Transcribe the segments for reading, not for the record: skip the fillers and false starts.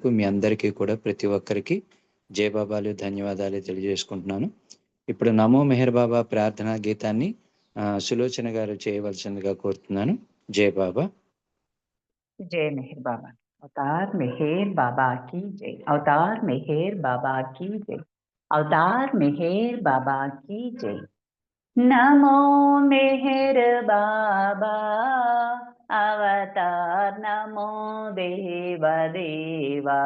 మీ అందరికీ కూడా ప్రతి ఒక్కరికి జయబాబాలు ధన్యవాదాలు తెలియజేసుకుంటున్నాను. ఇప్పుడు నమో మెహర్ బాబా ప్రార్థనా గీతాన్ని సులోచన గారు చేయవలసిందిగా కోరుతున్నాను. జయ బాబా. जय मेहर बाबा। अवतार मेहर बाबा की जय। अवतार मेहर बाबा की जय। अवतार मेहर बाबा की जय। नमो मेहर बाबा अवतार नमो देव देवा।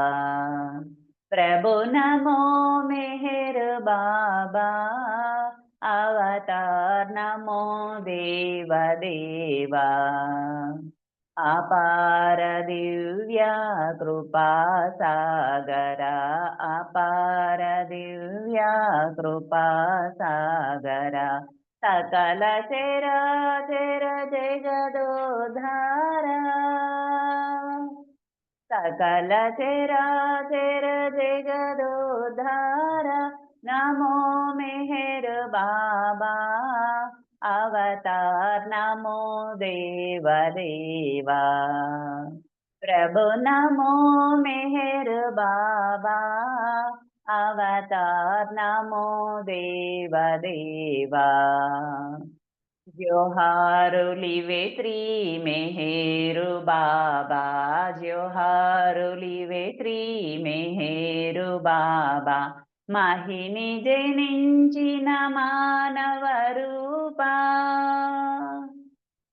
प्रभु नमो मेहर बाबा अवतार नमो देव देवा। अपार दिव्या कृपा सागरा। अपार दिव्या कृपा सागरा। सकल चराचर जगदोद्धारा। सकल चराचर जगदोद्धारा। नमो मेहर बाबा अवतार नमो देव देवा। प्रभु नमो मेहर बाबा अवतार नमो देव देवा। जोहारुलिवे श्री मेहेरु बाबा। जोहारुलिवे श्री मेहेरु बाबा। महिनि जनिंचिन मानव रूपा।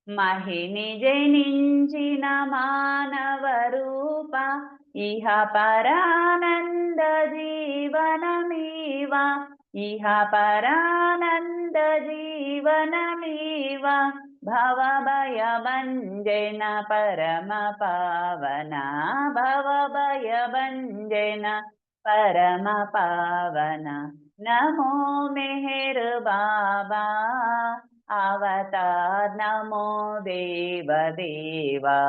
महिनि जनिंचिन मानव रूपा। इह परानंद जीवनमीवा। इह परानंद जीवनमीवा। भवभयभञ्जन परम पावना। भवभयभञ्जन परम पावना। नमो मेहर बाबा अवतार नमो देव देवा।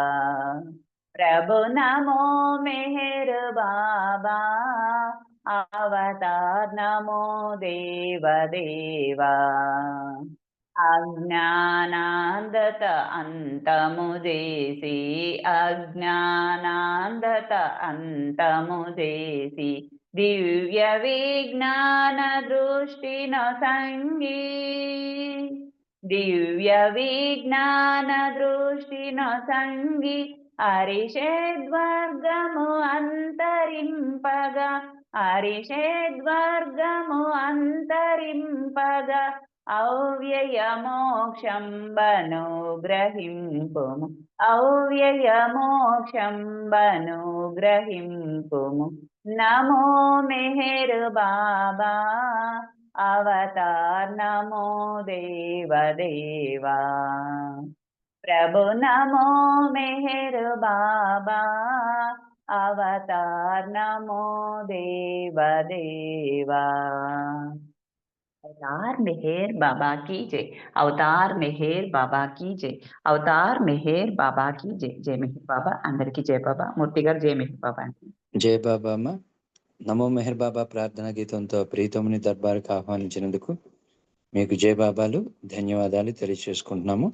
प्रभु नमो मेहर बाबा अवतार नमो देव देवा। अज्ञानांधत अंतमुदेसी। अज्ञानांधत अंतमुदेसी। दिव्य विज्ञान दृष्टि न संगी। दिव्य विज्ञान दृष्टि न संगी। अरिषेद्वर्गमु अंतरिंपगा। अरिषेद्वर्गमु अंतरिंपगा। अव्यय मोक्षं बनुग्रहिंपुमु। अव्यय मोक्षं बनुग्रहिंपुमु। नमो मेहर बाबा अवतार नमो देव देवा। प्रभु नमो मेहर बाबा अवतार नमो देव देवा। अवतार मेहर बाबा की जय। अवतार मेहर बाबा की जय। अवतार मेहर बाबा की जय। जय मेहर बाबा। अंदर की जय बाबा। मूर्ति गाరు जय मेहर बाबा। జయ బాబా అమ్మ. నమో మెహర్ బాబా ప్రార్థనా గీతంతో ప్రీతముని దర్బారుకు ఆహ్వానించినందుకు మీకు జయ బాబాలు ధన్యవాదాలు తెలియజేసుకుంటున్నాము.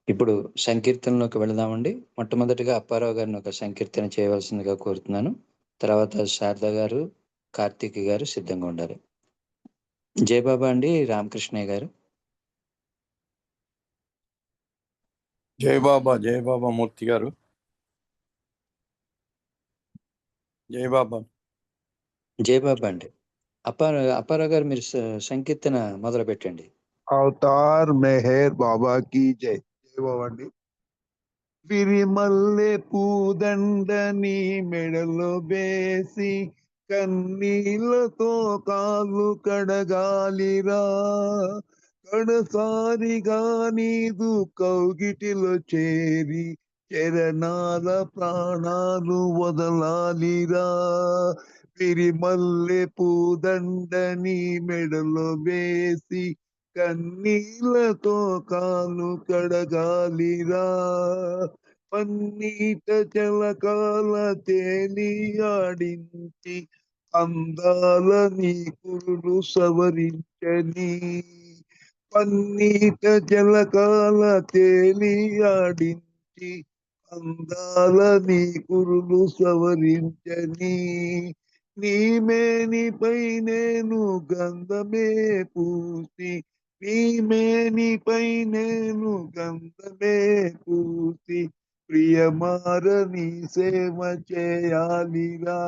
ఇప్పుడు సంకీర్తనలోకి వెళదామండి. మొట్టమొదటిగా అప్పారావు గారిని ఒక సంకీర్తన చేయవలసిందిగా కోరుతున్నాను. తర్వాత శారద గారు, కార్తీక్ గారు సిద్ధంగా ఉండాలి. జయ బాబా అండి. రామకృష్ణయ్య గారు. జయ బాబా మూర్తి గారు. జయ బాబా. జయ బాబా అండి. అప్పారావు గారు మీరు సంకీర్తన మొదలు పెట్టండి. అవతార్ మెహర్ బాబా की जय. జయ బాబా అండి. విరిమల్లె పూదండని మెడలో వేసి కన్నీళ్లతో కాళ్ళు కడగాలిరా. కడసారిగా నీదు కౌగిటిలో చేరి చరణాల ప్రాణాలు వదలాలిరా. విరిమల్లె పూదండని మెడలో వేసి కన్నీళ్లతో కాలు కడగాలిరా. పన్నీట జలకాల తేలియాడించి అందాల నీ కురులు సవరించని. పన్నీట జలకాల తేలియాడించి అందాల నీ కురులు సవరించని నీమేనిపై నేను గంధమే పూసి నీమేనిపై నేను గంధమే పూసి ప్రియమార నీ సేవ చేయాలిరా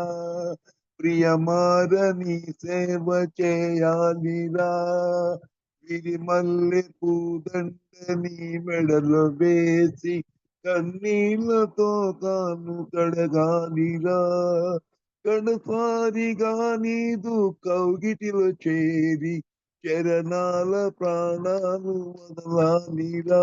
ప్రియమార నీ సేవ చేయాలిరా విరిమల్లె పూదండ నీ మెడలో వేసి కన్నీళ్లతో తాను కడగాలిరా కడసారిగా నీదు కౌగిటిలో చేరి చరణాల ప్రాణాలు వదలాలిరా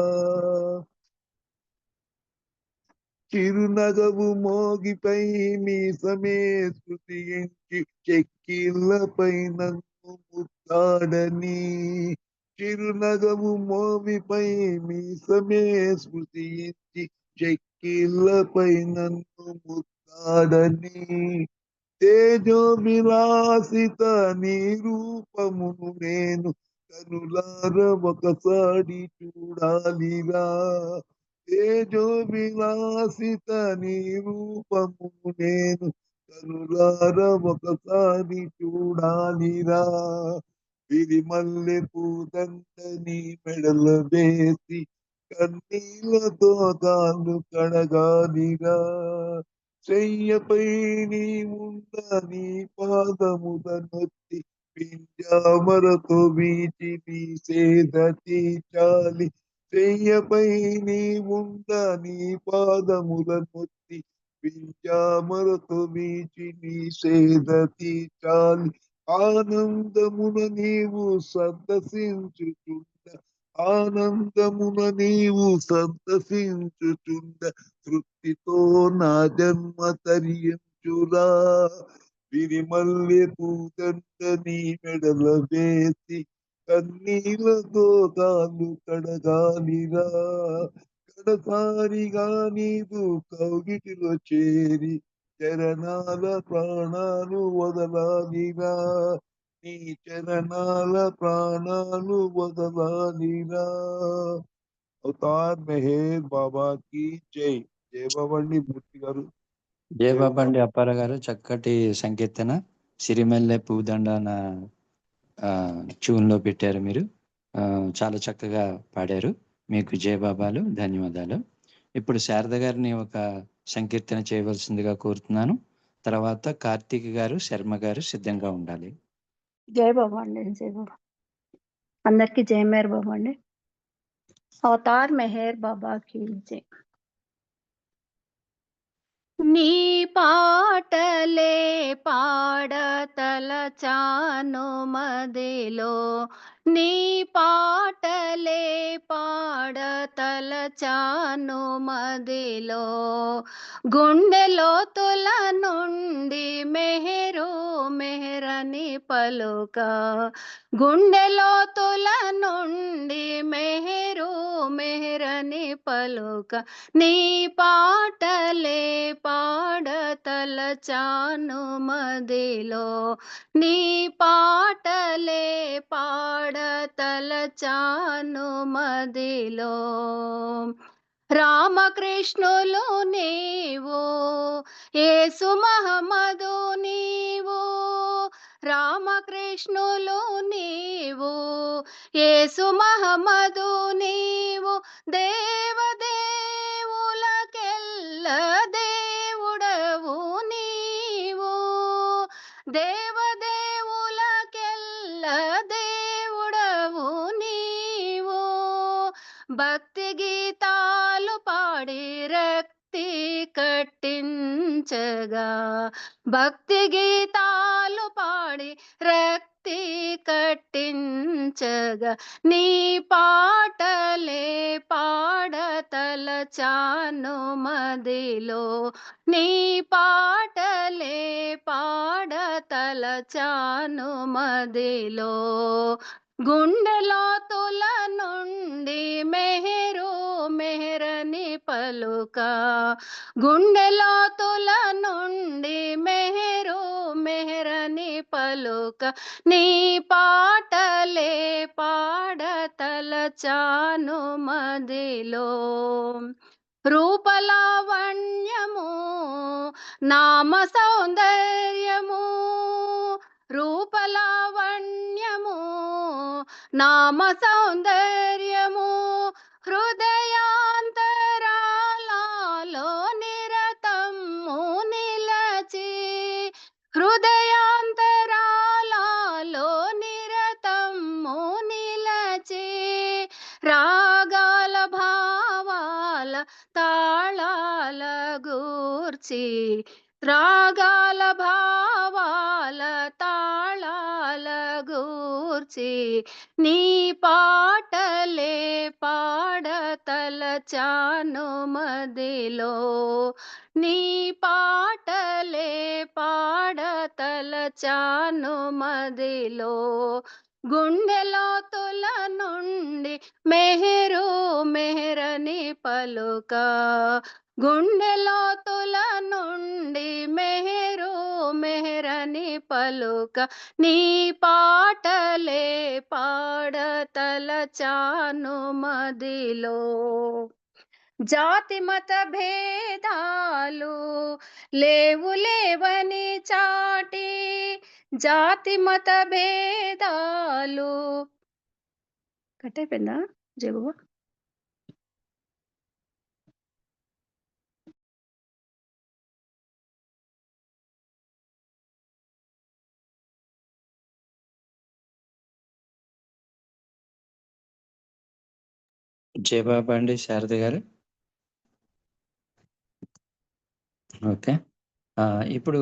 చిరునగవు మోగిపై మీసమే శృతించి చెక్కిళ్ళపై నన్ను ముద్దాడని చిరునగవు మోవిపై మీసమే స్మృతించి చెక్కిళ్ళపై నన్ను ముద్దాడని తేజో విలాసిత నీ రూపమును నేను కనులార ఒకసారి చూడాలిరా తేజో విలాసిత నీ రూపమును నేను కనులార ఒకసారి చూడాలిరా విరిమల్లె పూదండ నీ మెడల వేసి కన్నీళ్లతో తాను కడగాలిరా చెయ్యపై నీ ఉండ నీ పాదముద నొత్తి పింజామరతో వీచి నీ సేద తీర్చాలి చెయ్యపై నీ ఉండ నీ పాదముల నొత్తి పింజామరతో వీచి నీ సేద తీర్చాలి ఆనందమున నీవు సంతసించుచుండ ఆనందమున నీవు సంతసించుచుండ తృప్తితో నా జన్మ తరించురా విరిమల్లె పూదండ నీ మెడల వేసి కన్నీళ్లతో తాను కడగాలిరా కడసారిగా నీదు కౌగిటిలో చేరి చరణాల ప్రాణాలు వదలాలిరా నీ చరణాల ప్రాణాలు వదలాలిరా అవతార్ మెహర్ బాబా की జై జై బాబా అండి మూర్తి గారు జయ బాబా అండి అప్పారావు గారు. చక్కటి సంకీర్తన సిరిమల్లె పూదండ అన్న ట్యూన్లో పెట్టారు మీరు. చాలా చక్కగా పాడారు. మీకు జయబాబాలు, ధన్యవాదాలు. ఇప్పుడు శారద గారిని ఒక సంకీర్తన చేయవలసిందిగా కోరుతున్నాను. తర్వాత కార్తీక్ గారు, శర్మ గారు సిద్ధంగా ఉండాలి. జై బాబా అండి. జై బాబా అందరికి జై మేర్ బాబా అండి. అవతార్ మెహర్ బాబాకి జై. నీ పాటలే పాడతలచాను మదిలో నీ పాటలే పాడతలచాను మదిలో గుండెలోతుల నుండి మెహరు మెహరని పలుక గుండెలోతుల నుండి మెహరు మెహరని పలుక నీ పాటలే పాడతలచాను మదిలో నీ పాటలే పాడతలచాను మదిలో రామకృష్ణులు నీవు యేసు మహమ్మదు నీవు రామకృష్ణులు నీవు యేసు మహమ్మదు నీవు దేవదేవులకెల్ల దేవుడవు నీవు దేవదేవులకెల్ల దేవుడవు నీవు భక్తి గీతాలు పాడి రక్తి కట్టించగా భక్తి గీతాలు పాడి రక్తి కట్టించగా నీ పాటలే పాడతలచాను మదిలో నీ పాటలే పాడతలచాను మదిలో గుండెలోతుల నుండి మెహరు మెహరని పలుక గుండెలోతుల నుండి మెహరు మెహరని పలుక నీ పాటలే పాడతలచాను మదిలో రూపలావణ్యము నామ సౌందర్యము రూపలావణ్యము నామ సౌందర్యము హృదయాంతరాలలో నిరతము నిలచి హృదయాంతరాలలో నిరతము నిలచి రాగాల భావాల తాళాల గూర్చి రాగాల భావాల తాళాల గూర్చి నీ పాటలే పాడతలచాను మదిలో నీ పాటలే పాడతలచాను మదిలో గుండెలోతుల నుండి మెహరు మెహరని పలుక గుండెలోతుల నుండి మెహరు మెహరని పలుక నీ పాటలే పాడతలచాను మదిలో జాతి మత భేదాలు లేవు లేవని చాటి జాతి మత భేదాలు కట్ అయిపోయిందా జగబా జయబాబా అండి శారద గారు. ఓకే, ఇప్పుడు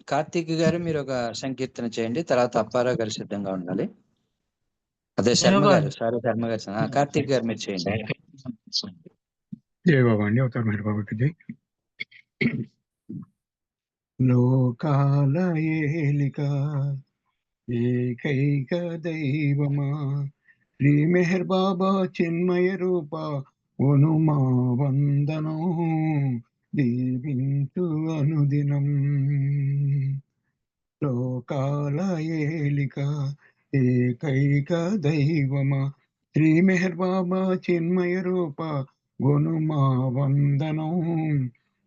కార్తీక్ గారు మీరు ఒక సంకీర్తన చేయండి, తర్వాత అప్పారావు గారు సిద్ధంగా ఉండాలి. అదే శర్మ గారు, సారీ శర్మ గారు, కార్తీక్ గారు మీరు చేయండి. జయ బాబా అండి, అవతార్ మెహర్ బాబాకి జై. లోకాల ఏలిక ఏకైక దైవమా శ్రీ మెహర్ బాబా చిన్మయ రూప ఒనుమా వందనం దీవించు అనుదినం. లోకాల ఏలిక ఏకైక దైవమా శ్రీ మెహర్ బాబా చిన్మయ రూప గుణమా వందనం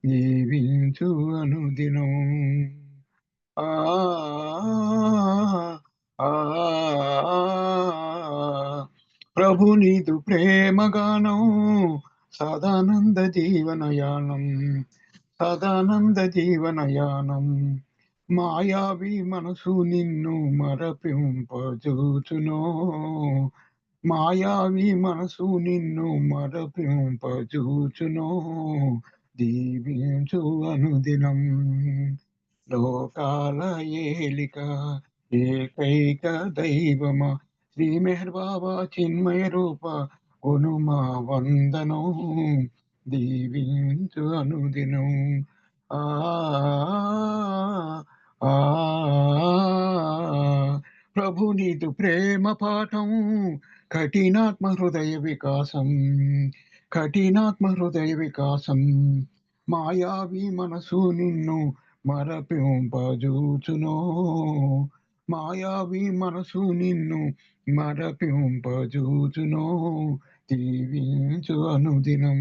జీవించు అనుదినం. ఆ ప్రభు నీదు ప్రేమగానం సదానంద జీవనయానం సదానంద జీవనయానం. మాయావి మనసు నిన్ను మరపింపజూచునో మాయావి మనసు నిన్ను మరపింపజూచునో దీవించు అనుదినం. లోకాల ఏలిక ఏకైక దైవమా శ్రీ మెహర్ బాబా చిన్మయ రూప గుణమా వందనం దీవించు అనుదినం. ప్రభు నీదు ప్రేమ పాఠం కఠినాత్మ హృదయ వికాసం కఠినాత్మ హృదయ వికాసం. మాయావి మనసు నిన్ను మరపింపజూచునో మాయావి మనసు నిన్ను మరపింపజూచునో దీవించు అనుదినం.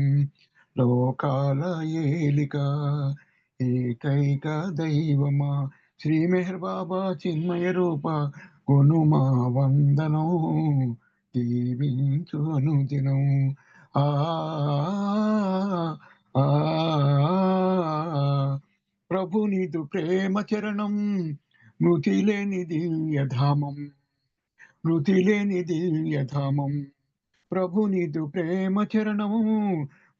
లోకాల ఏలిక ఏకైక దైవమా శ్రీ మెహర్ బాబా చిన్మయ రూప గుణమా వందనం దీవించు అనుదినం. ప్రభు నీదు ప్రేమ చరణం మృతి లేని దివ్యధామం మృతి లేని దివ్యధామం. ప్రభు నీదు ప్రేమ చరణము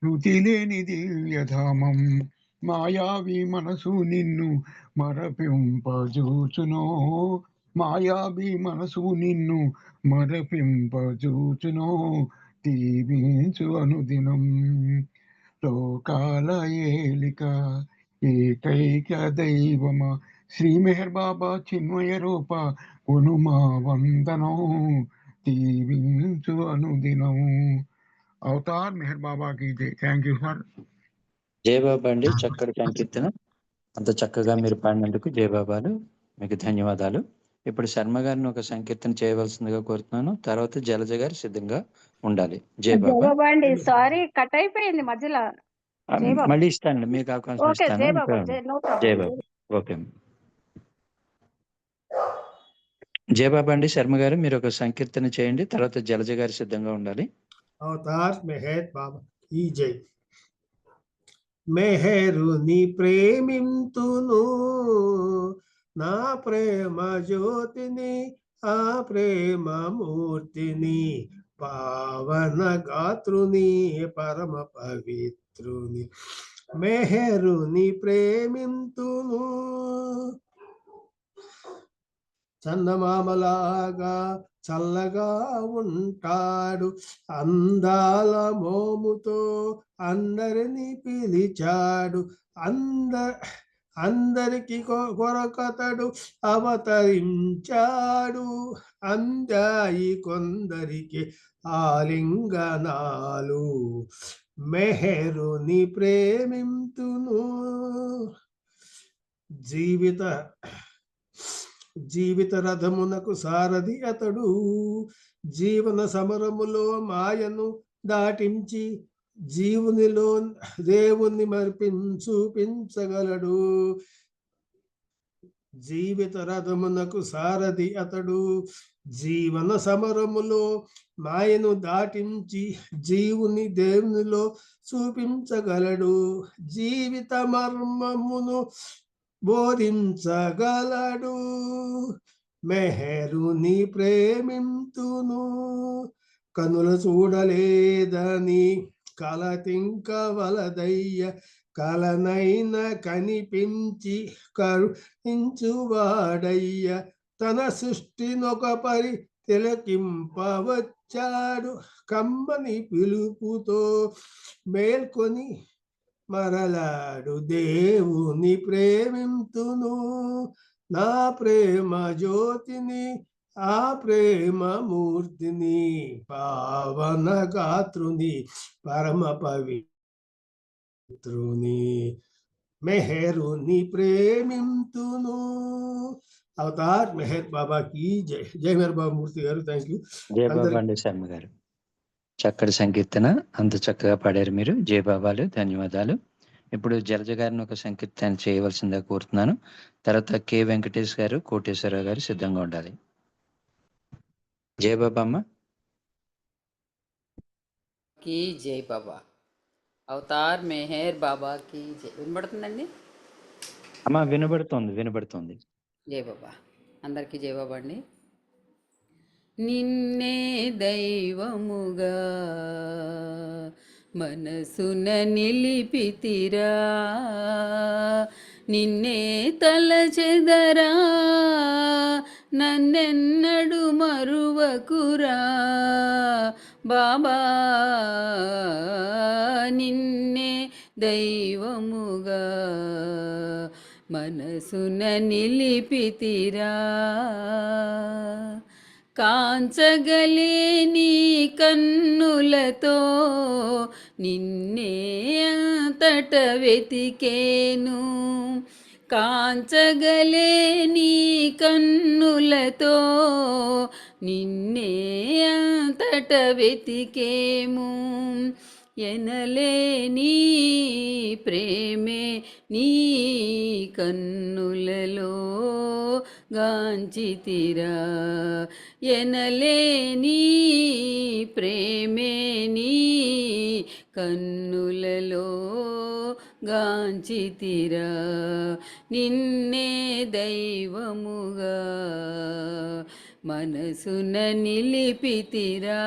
మృతి లేని దివ్యధామం. మాయావి మనసు నిన్ను మరపింపజూచునో మాయావి మనసు నిన్ను మరపింపజూచునో దీవించు అనుదినం. లోకాల ఏలిక ఏకైక దైవమా శ్రీ మెహర్ బాబా చిన్మయ రూప గుణమా వందనం దీవించు అనుదినం. అవతార్ మెహర్ బాబాకి జై. Thank you sir. జయబాబా అండి, చక్కటి సంకీర్తన. అంత చక్కగా మీరు పాడినందుకు జయబాబాలు, మీకు ధన్యవాదాలు. ఇప్పుడు శర్మ గారిని ఒక సంకీర్తన చేయవలసిందిగా కోరుతున్నాను. తర్వాత జలజ గారు సిద్ధంగా ఉండాలి. జై జై బాబా. బాబా అండి. సారీ కట్ అయిపోయింది మధ్యలో. జై బాబా. మళ్ళీ ఇస్తానండి, మీకు అవకాశం ఓకే ఇస్తాను. జై బాబా. జై నో జై ప్రాబ్లం. బాబా. ఓకే. జై బాబా అండి. శర్మ గారు మీరు ఒక సంకీర్తన చేయండి, తర్వాత జలజ గారు సిద్ధంగా ఉండాలి. అవతార్ మెహర్ బాబా ఈ జై. మెహరుని ప్రేమింతును నా ప్రేమ జ్యోతిని, ఆ ప్రేమ మూర్తిని, పావన గాత్రుని, పరమ పవిత్రుని. మెహరుని ప్రేమింతును, చందమామలాగా చల్లగా ఉంటాడు, అందాల మోముతో అందరిని పిలిచాడు, అందరికి కొరకతడు అవతరించాడు, అందాయి కొందరికి ఆలింగనాలు. మెహరుని ప్రేమింతును, జీవిత రథమునకు సారథి అతడు, జీవన సమరములో మాయను దాటించి జీవునిలో దేవుని చూపించగలడు. జీవిత రథమునకు సారథి అతడు, జీవన సమరములో మాయను దాటించి జీవుని దేవునిలో చూపించగలడు, జీవిత మర్మమును బోధించగలడు. మెహరుని ప్రేమింతును, కనుల చూడలేదని కలతింకవలదయ్య, కలనైన కనిపించి కరుణించువాడయ్య, తన సృష్టినొక పరి తిలకింపవచ్చాడు, కమ్మని పిలుపుతో మేల్కొని మరలాడు. దేవుని ప్రేమింతును, నా ప్రేమ జ్యోతిని, ఆ ప్రేమ మూర్తిని, పావన గాత్రుని, పరమ పవిత్రుని. మెహరుని ప్రేమింతును. అవతార్ మెహర్ బాబా की జై. జై మెహర్ బాబా మూర్తి గారు. Thank you. జై బాబా అండి. శర్మ గారు చక్కటి సంకీర్తన, అంత చక్కగా పాడారు మీరు. జై బాబాలు, ధన్యవాదాలు. ఇప్పుడు జలజ గారిని ఒక సంకీర్తన చేయవలసిందిగా కోరుతున్నాను. తర్వాత కె వెంకటేష్ గారు, కోటేశ్వరరావు గారు సిద్ధంగా ఉండాలి. జై బాబా అమ్మ. की जय बाबा. అవతార్ మెహర్ బాబా की జై. వినబడుతుందండి? అమ్మ వినబడుతోంది. జై బాబా. అందరికీ జై బాబా అండి. నిన్నే దైవముగా మనసున నిలిపితిరా, నిన్నే తలచెదరా, నన్నెన్నడు మరువకురా బాబా, నిన్నే దైవముగా మనసున నిలిపితిరా, కాంచగలేని కన్నులతో నిన్నే అంతట వెతికేను, కాంచగలేని కన్నులతో నిన్నే అంతట వెతికేము, ఎనలేని ప్రేమే నీ కన్నులలో గాంచితిరా, ఎనలేని ప్రేమే నీ కన్నులలో గాంచితిరా, నిన్నే దైవముగా మనసున నిలిపితిరా,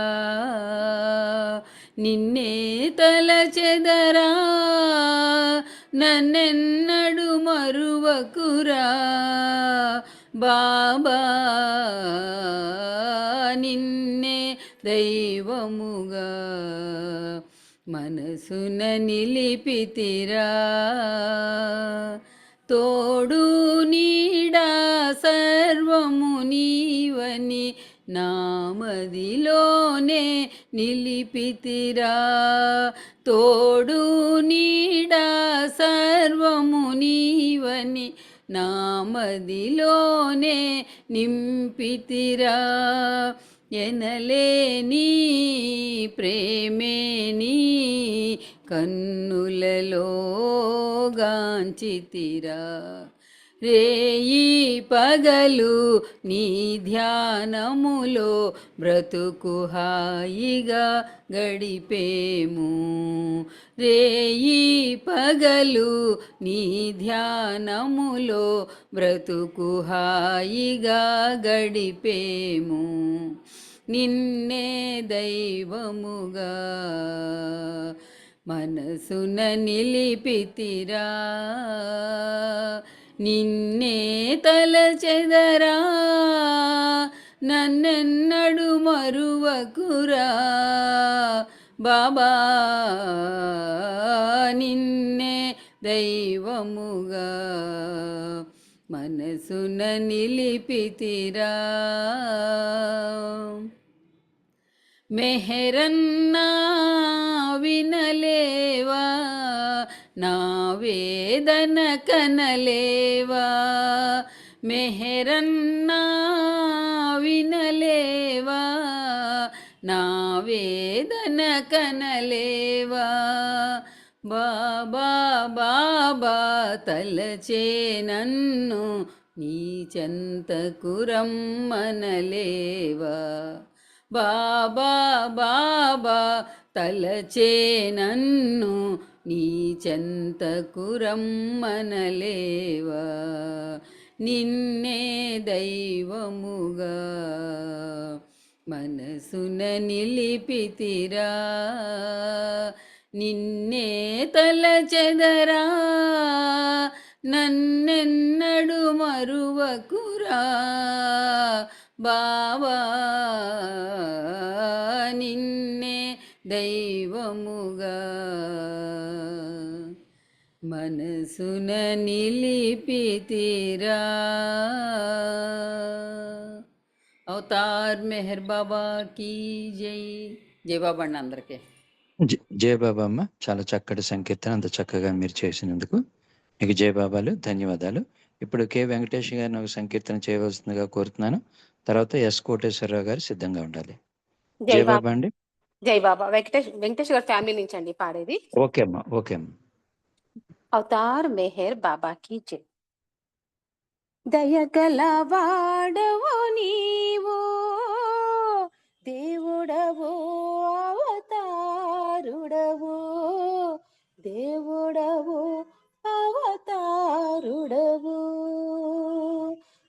నిన్నే తలచెదరా, నన్నెన్నడు మరువకురా బాబా, నిన్నే దైవముగా మనసున నిలిపితిరా, తోడు నీడా సర్వము నీవని నామదిలోనే నిలిపితిరా, తోడు నీడా సర్వము నీవని నా మదిలోనే నింపితిరా ఎనలేని ప్రేమే నీ కన్నులలో గాంచితిరా రేయి పగలు నీ ధ్యానములో బ్రతుకు హాయిగా గడిపేము రేయి పగలు నీ ధ్యానములో బ్రతుకు హాయిగా గడిపేము నిన్నే దైవముగా మనసున నిలిపితిరా నిన్నే తలచెదరా నన్నెన్నడు మరువకురా బాబా నిన్నే దైవముగా మనసున నిలిపితిరా మెహరన్నా వినలేవా నా వేదన కనలేవా మెహరన్నా వినలేవా నా వేదన కనలేవా బాబా బాబా తలచే నన్ను నీ చెంతకు రమ్మనలేవా బాబా బాబా తలచే నన్ను నీ చెంతకు రమ్మనలేవా నిన్నే దైవముగా మనసున నిలిపితిరా నిన్నే తలచెదరా నన్నెన్నడు మరువకురా బావా నిన్నే దైవముగా మనసున నిలిపితిరా అవతార్ మెహర్ బాబా కీ జై జై బాబా అండి అందరికీ జయ బాబా అమ్మ, చాలా చక్కటి సంకీర్తన అంత చక్కగా మీరు చేసినందుకు మీకు జయ బాబాలు, ధన్యవాదాలు. ఇప్పుడు కె వెంకటేష్ గారిని ఒక సంకీర్తన చేయవలసిందిగా కోరుతున్నాను. తర్వాత ఎస్ కోటేశ్వరరావు గారు సిద్ధంగా ఉండాలి. జై జయ బాబా బాబా అండి. జై బాబా వెంకటేష్ గారి ఫ్యామిలీ నుంచి అండి పాడేది. ఓకే అమ్మా, ఓకే అమ్మా. అవతార్ మెహర్ బాబా కీ జై. దయగల వాడవు నీవు దేవుడవు అవతారుడవు దేవుడవు అవతారుడవు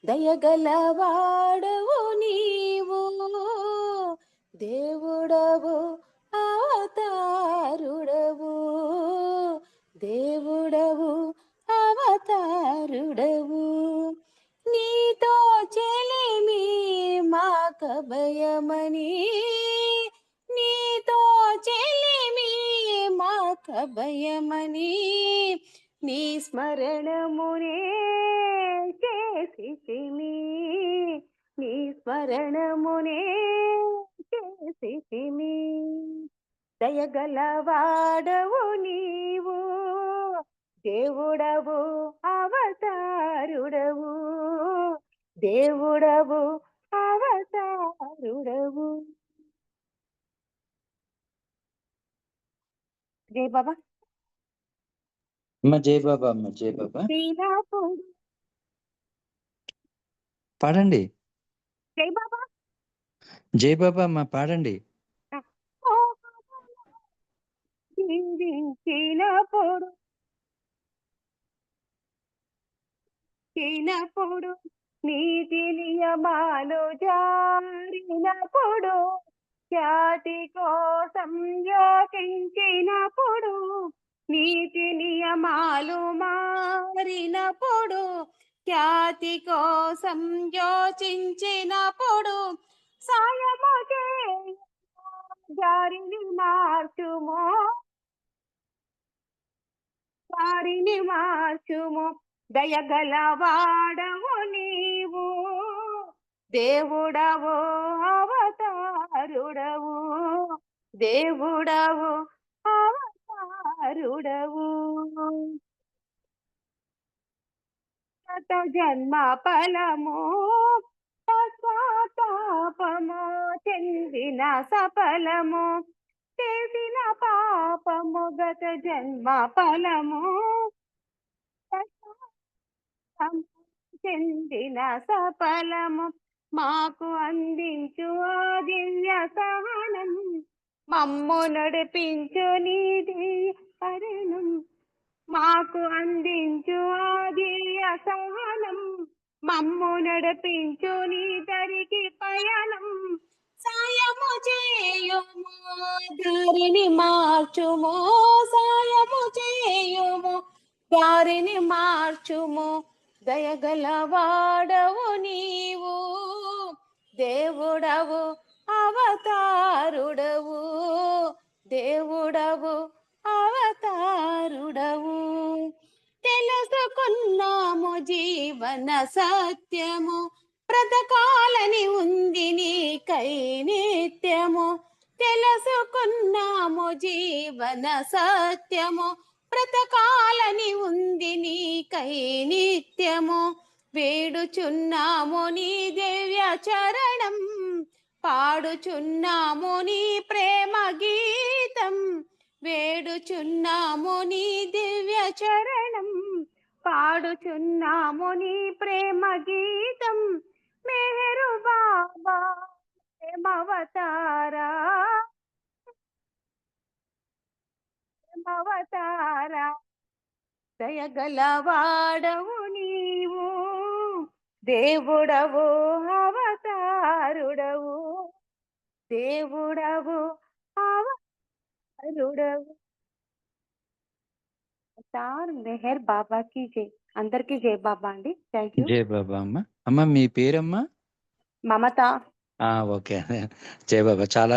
దయగల వాడవు నీవు దేవుడవు అవతారుడవు దేవుడవు అవతారుడవు నీతో చెలిమి మాకభయమని నీతో చెలిమి మాకభయమని నీ స్మరణమునే చేసితిమి నీ స్మరణమునే చేసితిమి దయగల వాడవు నీవు దేవుడవు అవతారుడవు దేవుడవు అవతారుడవు. జై బాబా. అమ్మ జై బాబా, అమ్మ జై బాబా. పాడండి. జై బాబా. జై బాబా అమ్మ పాడండి. జీవించినప్పుడు నీతి నియమాలు జారినప్పుడు ఖ్యాతి కోసం యోచించినప్పుడు నీతి నియమాలు మారినప్పుడు ఖ్యాతి కోసం యోచించినప్పుడు సాయము చేయ దారిని మార్చుమో దారిని మార్చుము దయగల వాడవు నీవు దేవుడవు అవతారుడవు దేవుడవు అవతారుడవు గత జన్మ ఫలము పశ్చాత్తాపము చెందిన సఫలము చేసిన పాపము గత జన్మ ఫలము చెందిన సఫలము మాకు అందించు ఆ దివ్య సహనం మమ్ము నడిపించు నీ దివ్యకరుణం మాకు అందించు ఆ దివ్య సహనం మమ్ము నడిపించు నీ దరికి పయనం సాయము చేయుము దారిని మార్చుము సాయము చేయుము దారిని మార్చుము దయగలవాడవు నీవు దేవుడవు అవతారుడవు దేవుడవు అవతారుడవు తెలుసుకున్నాము జీవన సత్యము బ్రతకాలని ఉంది నీకై నిత్యము తెలుసుకున్నాము జీవన సత్యము బ్రతకాలని ఉంది నీకై నిత్యము వేడుచున్నాము నీ దివ్య చరణం పాడుచున్నాము నీ ప్రేమ గీతం వేడుచున్నాము నీ దివ్య చరణం పాడుచున్నాము నీ ప్రేమ గీతం మెహరు బాబా ప్రేమవతారా అవతారా దయగలవాడవు నీవు దేవుడవు అవతారుడవు దేవుడవు అవతారుడవు అవతార్ మెహర్ బాబాకి జై అందరికీ జై బాబా అండి థ్యాంక్ యూ జై బాబా అమ్మ. అమ్మ మీ పేరమ్మా? మమత ఓకే. జై బాబా. చాలా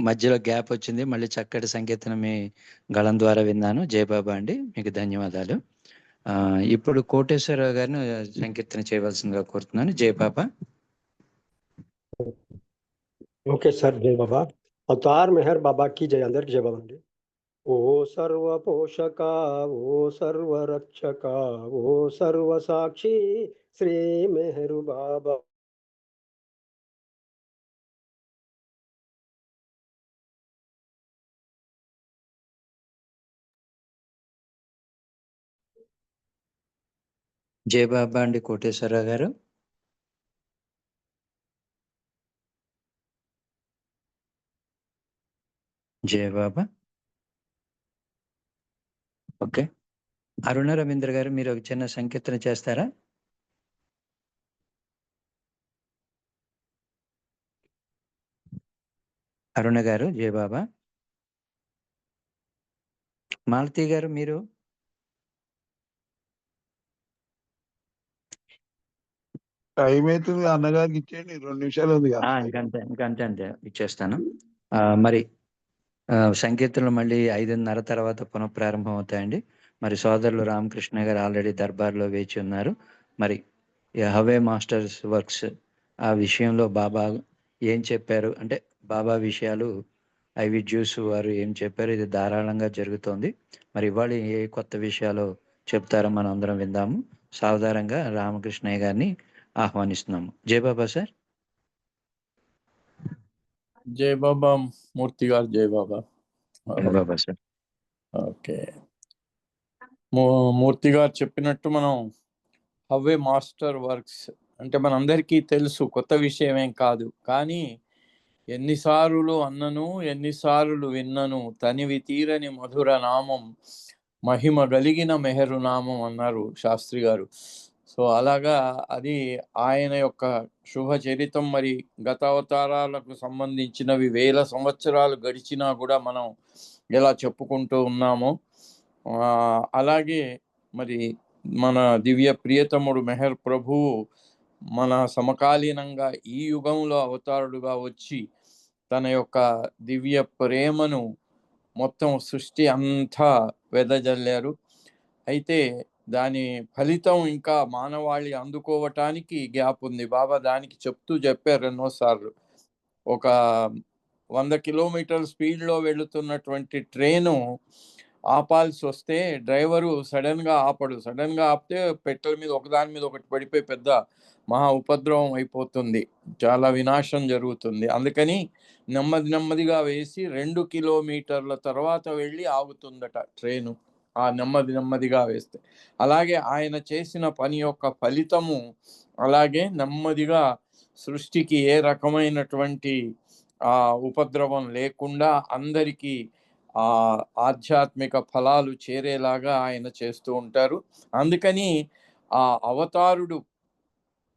మధ్యలో గ్యాప్ వచ్చింది. మళ్ళీ చక్కటి సంకీర్తన మీ గళం ద్వారా విన్నాను. జై బాబా అండి, మీకు ధన్యవాదాలు. ఇప్పుడు కోటేశ్వరరావు గారిని సంకీర్తన చేయవలసిందిగా కోరుతున్నాను. జై బాబా. ఓకే సార్, జై బాబా. అవతార్ మెహర్ బాబా की जय అందరికి జై బాబా అండి. ఓ సర్వ పోషక, ఓ సర్వ రక్షక, ఓ సర్వ సాక్షి శ్రీ మెహరు బాబా. జై బాబా అండి కోటేశ్వరరావు గారు. జై బాబా. ఓకే. అరుణ రవీంద్ర గారు, మీరు ఒక చిన్న సంకీర్తన చేస్తారా? అరుణ గారు. జై బాబా. మాలతి గారు మీరు? టైం అవుతుంది, అన్నగారికి ఇచ్చేయండి, 2 నిమిషాలు ఉంది కదా. ఇంకంతే ఇచ్చేస్తాను. మరి సంకీర్తనలు మళ్ళీ 5:30 తర్వాత పునఃప్రారంభం అవుతాయండి. మరి సోదరులు రామకృష్ణ గారు ఆల్రెడీ దర్బార్లో వేచి ఉన్నారు. మరి హవే మాస్టర్స్ వర్క్స్ ఆ విషయంలో బాబా ఏం చెప్పారు అంటే, బాబా విషయాలు ఐవిడ్యూస్ వారు ఏం చెప్పారు, ఇది ధారాళంగా జరుగుతోంది. మరి ఇవాళ ఏ కొత్త విషయాలు చెప్తారో మనం అందరం విందాము. సాధారణంగా రామకృష్ణయ్య గారిని ఆహ్వానిస్తున్నాము. జై బాబా సార్. జై బాబా మూర్తి గారు. జై బాబా. జై బాబా సార్. ఓకే. మూర్తి గారు చెప్పినట్టు మనం హవే మాస్టర్ వర్క్స్ అంటే మనందరికీ తెలుసు, కొత్త విషయం ఏం కాదు. కానీ ఎన్నిసార్లు అన్నను ఎన్నిసార్లు విన్నను తనివి తీరని మధుర నామం మహిమ కలిగిన మెహరు నామం అన్నారు శాస్త్రి గారు. సో అలాగా అది ఆయన యొక్క శుభ చరితం. మరి గత అవతారాలకు సంబంధించినవి 1000 సంవత్సరాలు గడిచినా కూడా మనం ఎలా చెప్పుకుంటూ ఉన్నామో, అలాగే మరి మన దివ్య ప్రియతముడు మెహర్ ప్రభువు మన సమకాలీనంగా ఈ యుగంలో అవతారుడుగా వచ్చి తన యొక్క దివ్య ప్రేమను మొత్తం సృష్టి అంతా వెదజల్లారు. అయితే దాని ఫలితం ఇంకా మానవాళి అందుకోవటానికి గ్యాప్ ఉంది. బాబా దానికి చెప్పారు ఎన్నోసార్లు. ఒక 100 కిలోమీటర్ స్పీడ్లో వెళుతున్నటువంటి ట్రైను ఆపాల్సి వస్తే డ్రైవరు సడన్గా ఆపడు. సడన్గా ఆపితే పెట్టెల మీద ఒకదాని మీద ఒకటి పడిపోయి పెద్ద మహా ఉపద్రవం అయిపోతుంది, చాలా వినాశం జరుగుతుంది. అందుకని నెమ్మదిగా వేసి 2 కిలోమీటర్ల తర్వాత వెళ్ళి ఆగుతుందట ట్రైను, ఆ నెమ్మదిగా వేస్తే. అలాగే ఆయన చేసిన పని యొక్క ఫలితము అలాగే నెమ్మదిగా సృష్టికి ఏ రకమైనటువంటి ఉపద్రవం లేకుండా అందరికీ ఆధ్యాత్మిక ఫలాలు చేరేలాగా ఆయన చేస్తూ ఉంటారు. అందుకని ఆ అవతారుడు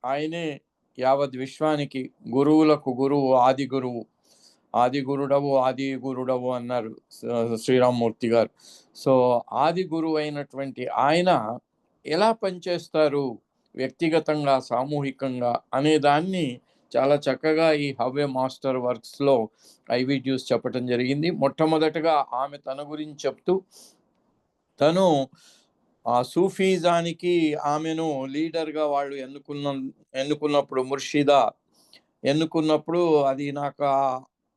ఆయనే యావత్ విశ్వానికి గురువులకు గురువు, ఆది గురువు. ఆది గురుడవు అన్నారు శ్రీరామమూర్తి గారు. సో ఆది గురువు అయినటువంటి ఆయన ఎలా పనిచేస్తారు వ్యక్తిగతంగా, సామూహికంగా అనే దాన్ని చాలా చక్కగా ఈ హవ్వే మాస్టర్ వర్క్స్లో ఐవి డ్యూస్ చెప్పడం జరిగింది. మొట్టమొదటగా ఆమె తన గురించి చెప్తూ, తను ఆ సూఫీజానికి ఆమెను లీడర్గా వాళ్ళు ఎన్నుకున్నప్పుడు, ముర్షిదా ఎన్నుకున్నప్పుడు అది నాకు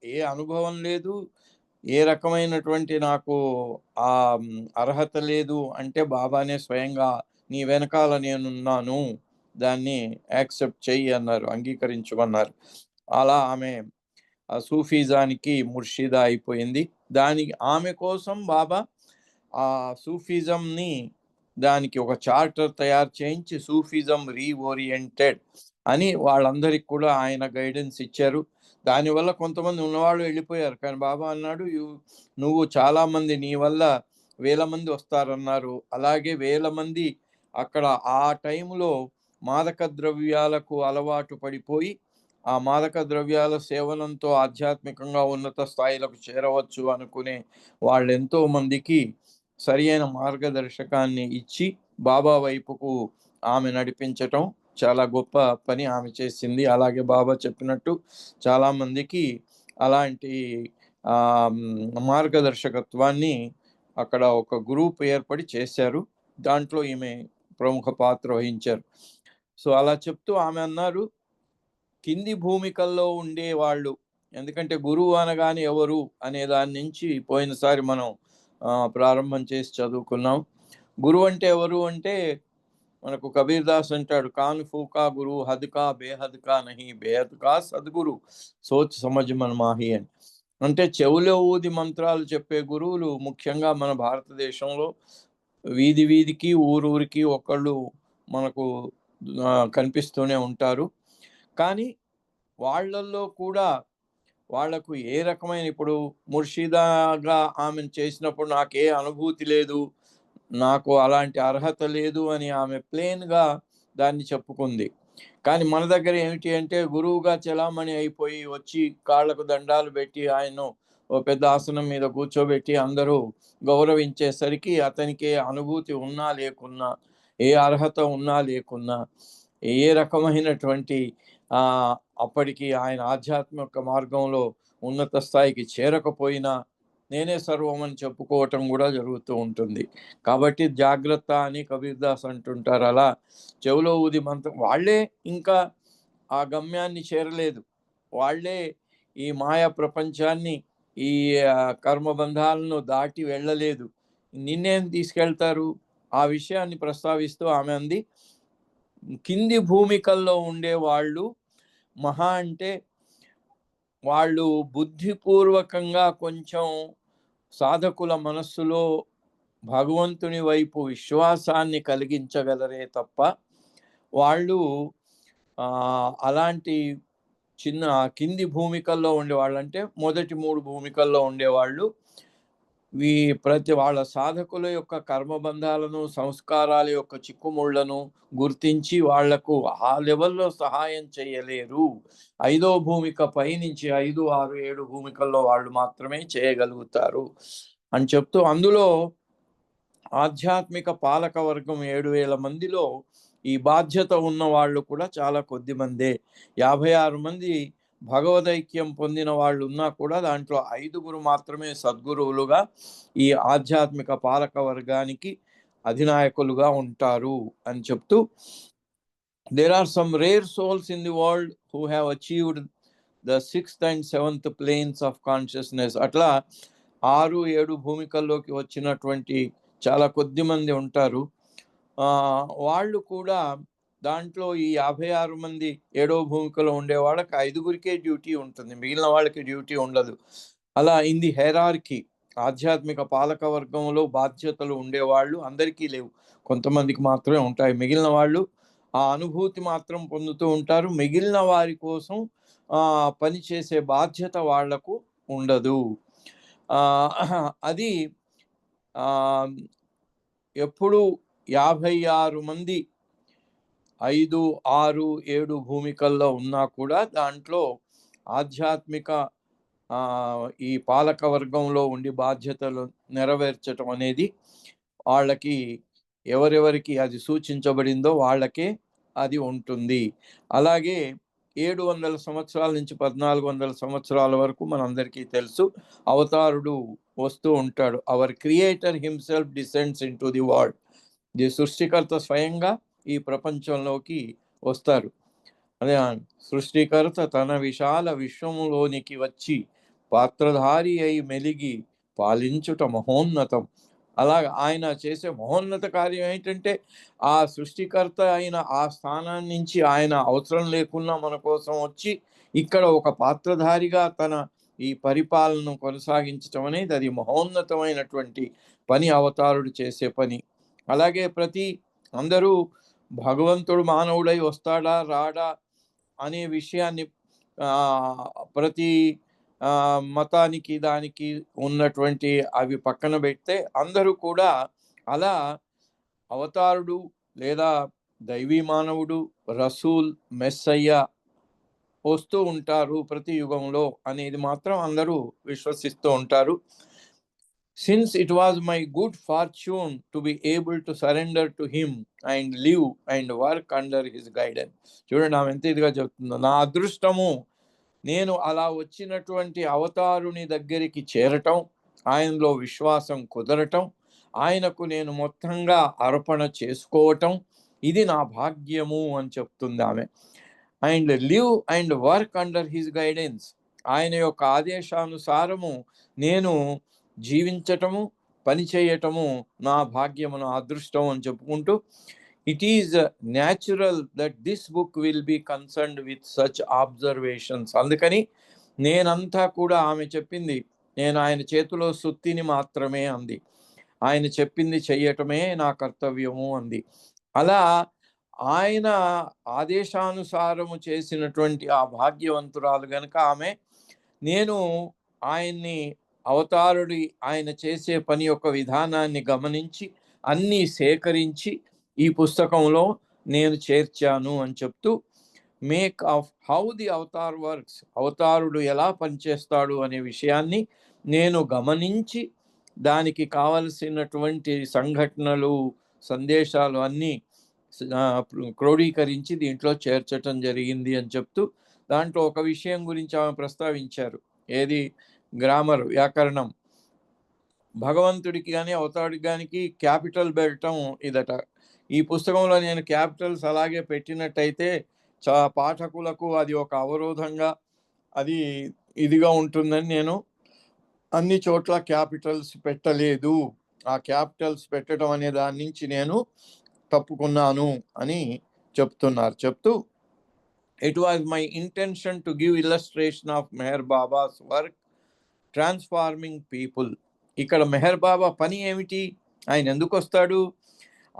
ఏ అనుభవం లేదు, ఏ రకమైనటువంటి నాకు ఆ అర్హత లేదు అంటే బాబానే స్వయంగా నీ వెనకాల నేనున్నాను, దాన్ని యాక్సెప్ట్ చెయ్యి అన్నారు, అంగీకరించమన్నారు. అలా ఆమె ఆ సూఫీజానికి ముర్షిదా అయిపోయింది. ఆమె కోసం బాబా ఆ సూఫిజంని దానికి ఒక చార్టర్ తయారు చేయించి సూఫిజం రీఓరియంటెడ్ అని వాళ్ళందరికీ కూడా ఆయన గైడెన్స్ ఇచ్చారు. దానివల్ల కొంతమంది ఉన్నవాళ్ళు వెళ్ళిపోయారు. కానీ బాబా అన్నాడు, నువ్వు చాలామంది, నీ వల్ల 1000 మంది వస్తారన్నారు. అలాగే 1000 మంది అక్కడ ఆ టైంలో మాదక ద్రవ్యాలకు అలవాటు పడిపోయి ఆ మాదక ద్రవ్యాల సేవనంతో ఆధ్యాత్మికంగా ఉన్నత స్థాయిలకు చేరవచ్చు అనుకునే వాళ్ళెంతో మందికి సరి అయిన మార్గదర్శకాన్ని ఇచ్చి బాబా వైపుకు ఆమె నడిపించటం చాలా గొప్ప పని ఆమె చేసింది. అలాగే బాబా చెప్పినట్టు చాలామందికి అలాంటి మార్గదర్శకత్వాన్ని అక్కడ ఒక గ్రూప్ ఏర్పడి చేశారు. దాంట్లో ఈమె ప్రముఖ పాత్ర వహించారు. సో అలా చెప్తూ ఆమె అన్నారు, కింది భూమికల్లో ఉండే వాళ్ళు, ఎందుకంటే గురువు అనగానే ఎవరు అనే దాని నుంచి పోయినసారి మనం ప్రారంభం చేసి చదువుకున్నాం. గురువు అంటే ఎవరు అంటే మనకు కబీర్ దాస్ అంటాడు, కాన్ ఫూకా గురు హద్కా బేహద్కా నహి బేహద్కా సద్గురు సోచ్ సమజ్ మన మాహి అని. అంటే చెవులో ఊది మంత్రాలు చెప్పే గురువులు ముఖ్యంగా మన భారతదేశంలో వీధికి ఊరూరికి ఒకళ్ళు మనకు కనిపిస్తూనే ఉంటారు. కానీ వాళ్ళల్లో కూడా వాళ్లకు ఏ రకమైన, ఇప్పుడు ముర్షిదాగా ఆమెను చేసినప్పుడు నాకే అనుభూతి లేదు, నాకు అలాంటి అర్హత లేదు అని ఆమె ప్లేన్గా దాన్ని చెప్పుకుంది. కానీ మన దగ్గర ఏమిటి అంటే గురువుగా చలామణి అయిపోయి వచ్చి కాళ్లకు దండాలు పెట్టి ఆయన్ను ఓ పెద్ద ఆసనం మీద కూర్చోబెట్టి అందరూ గౌరవించేసరికి అతనికి అనుభూతి ఉన్నా లేకున్నా, ఏ అర్హత ఉన్నా లేకున్నా, ఏ రకమైనటువంటి అప్పటికి ఆయన ఆధ్యాత్మిక మార్గంలో ఉన్నత స్థాయికి చేరకపోయినా నేనే సర్వం అని చెప్పుకోవటం కూడా జరుగుతూ ఉంటుంది. కాబట్టి జాగ్రత్త అని కబీర్ దాస్ అంటుంటారు. అలా చెవులో ఊది మంత్రం, వాళ్ళే ఇంకా ఆ గమ్యాన్ని చేరలేదు, వాళ్ళే ఈ మాయా ప్రపంచాన్ని, ఈ కర్మబంధాలను దాటి వెళ్ళలేదు, నిన్నేం తీసుకెళ్తారు? ఆ విషయాన్ని ప్రస్తావిస్తూ ఆమె అంది, కింది భూమికల్లో ఉండే వాళ్ళు మహా అంటే వాళ్ళు బుద్ధిపూర్వకంగా కొంచెం సాధకుల మనస్సులో భగవంతుని వైపు విశ్వాసాన్ని కలిగించగలరే తప్ప వాళ్ళు అలాంటి చిన్న కింది భూమికల్లో ఉండేవాళ్ళు, అంటే మొదటి 3 భూమికల్లో ఉండేవాళ్ళు ప్రతి వాళ్ళ సాధకుల యొక్క కర్మబంధాలను, సంస్కారాల యొక్క చిక్కుముళ్లను గుర్తించి వాళ్లకు ఆ లెవెల్లో సహాయం చేయలేరు. 5వ భూమిక పైనుంచి 5, 6, 7 భూమికల్లో వాళ్ళు మాత్రమే చేయగలుగుతారు అని చెప్తూ, అందులో ఆధ్యాత్మిక పాలక వర్గం 7,000 మందిలో ఈ బాధ్యత ఉన్న వాళ్ళు కూడా చాలా కొద్ది మందే. 56 మంది భగవదైక్యం పొందిన వాళ్ళు ఉన్నా కూడా దాంట్లో 5గురు మాత్రమే సద్గురువులుగా ఈ ఆధ్యాత్మిక పాలక వర్గానికి అధినాయకులుగా ఉంటారు అని చెప్తూ, there are some rare souls in the world who have achieved the 6th and 7th planes of consciousness. అట్లా 6-7 భూమికల్లోకి వచ్చినటువంటి చాలా కొద్ది మంది ఉంటారు. వాళ్ళు కూడా దాంట్లో ఈ 56 మంది 7వ భూమికలో ఉండే వాళ్ళకి 5గురికే డ్యూటీ ఉంటుంది, మిగిలిన వాళ్ళకి డ్యూటీ ఉండదు. అలా ఇన్ ది హెరార్కీ ఆధ్యాత్మిక పాలక వర్గంలో బాధ్యతలు ఉండేవాళ్ళు అందరికీ లేవు, కొంతమందికి మాత్రమే ఉంటాయి. మిగిలిన వాళ్ళు ఆ అనుభూతి మాత్రం పొందుతూ ఉంటారు. మిగిలిన వారి కోసం పనిచేసే బాధ్యత వాళ్లకు ఉండదు. అది ఎప్పుడు 56 మంది 5, 6, 7 భూమికల్లో ఉన్నా కూడా దాంట్లో ఆధ్యాత్మిక ఈ పాలక వర్గంలో ఉండి బాధ్యతలు నెరవేర్చడం అనేది వాళ్ళకి ఎవరెవరికి అది సూచించబడిందో వాళ్ళకే అది ఉంటుంది. అలాగే 700 సంవత్సరాల నుంచి 1400 సంవత్సరాల వరకు మనందరికీ తెలుసు అవతారుడు వస్తూ ఉంటాడు. Hour creator himself డిసెండ్స్ in to the world. The సృష్టికర్త స్వయంగా ఈ ప్రపంచంలోకి వస్తారు. అదే సృష్టికర్త తన విశాల విశ్వములోనికి వచ్చి పాత్రధారి అయి మెలిగి పాలించుట మహోన్నతం. అలాగే ఆయన చేసే మహోన్నత కార్యం ఏంటంటే ఆ సృష్టికర్త అయిన ఆ స్థానం నుంచి ఆయన అవసరం లేకున్నా మన కోసం వచ్చి ఇక్కడ ఒక పాత్రధారిగా తన ఈ పరిపాలనను కొనసాగించడం అనేది అది మహోన్నతమైనటువంటి పని, అవతారుడు చేసే పని. అలాగే అందరూ భగవంతుడు మానవుడై వస్తాడా రాడా అనే విషయాన్ని ప్రతి మతానికి దానికి ఉన్నటువంటి అవి పక్కన పెడితే అందరూ కూడా అలా అవతారుడు లేదా దైవీ మానవుడు, రసూల్, మెస్సయ్య వస్తూ ఉంటారు ప్రతి యుగంలో అనేది మాత్రం అందరూ విశ్వసిస్తూ ఉంటారు. Since it was my good fortune to be able to surrender to him and live and work under his guidance. చూడండి ఆమె ఎంత ఇదిగా చెప్తుందో, నా అదృష్టము నేను అలా వచ్చినటువంటి అవతారుని దగ్గరికి చేరటం, ఆయనలో విశ్వాసం కుదరటం, ఆయనకు నేను మొత్తంగా అర్పణ చేసుకోవటం, ఇది నా భాగ్యము అని చెప్తుంది ఆమె. And live and work under his guidance, ఆయన యొక్క ఆదేశానుసారము నేను జీవించటము, పని చేయటము నా భాగ్యము, నా అదృష్టం అని చెప్పుకుంటూ it is natural that this book will be concerned with such observations. అందుకని నేనంతా కూడా ఆమె చెప్పింది, నేను ఆయన చేతిలో సుత్తిని మాత్రమే అంది, ఆయన చెప్పింది చెయ్యటమే నా కర్తవ్యము అంది. అలా ఆయన ఆదేశానుసారము చేసినటువంటి ఆ భాగ్యవంతురాలు గనుక ఆమె, నేను ఆయన్ని అవతారుడి ఆయన చేసే పని యొక్క విధానాన్ని గమనించి అన్నీ సేకరించి ఈ పుస్తకంలో నేను చేర్చాను అని చెప్తూ make of how the avatar works, అవతారుడు ఎలా పనిచేస్తాడు అనే విషయాన్ని నేను గమనించి దానికి కావలసినటువంటి సంఘటనలు, సందేశాలు అన్నీ క్రోడీకరించి దీంట్లో చేర్చటం జరిగింది అని చెప్తూ దాంట్లో ఒక విషయం గురించి ఆమె ప్రస్తావించారు, ఏది గ్రామర్, వ్యాకరణం. భగవంతుడికి కానీ అవతారుడికి కానీ క్యాపిటల్ పెట్టడం ఇదట. ఈ పుస్తకంలో నేను క్యాపిటల్స్ అలాగే పెట్టినట్టయితే పాఠకులకు అది ఒక అవరోధంగా అది ఇదిగా ఉంటుందని నేను అన్ని చోట్ల క్యాపిటల్స్ పెట్టలేదు. ఆ క్యాపిటల్స్ పెట్టడం అనే దాని నుంచి నేను తప్పుకున్నాను అని చెప్తున్నారు. చెప్తూ it was my intention to give illustration of Meher Baba's work transforming people. ఇక్కడ మెహర్ బాబా పని ఏమిటి, ఆయన ఎందుకు వస్తాడు,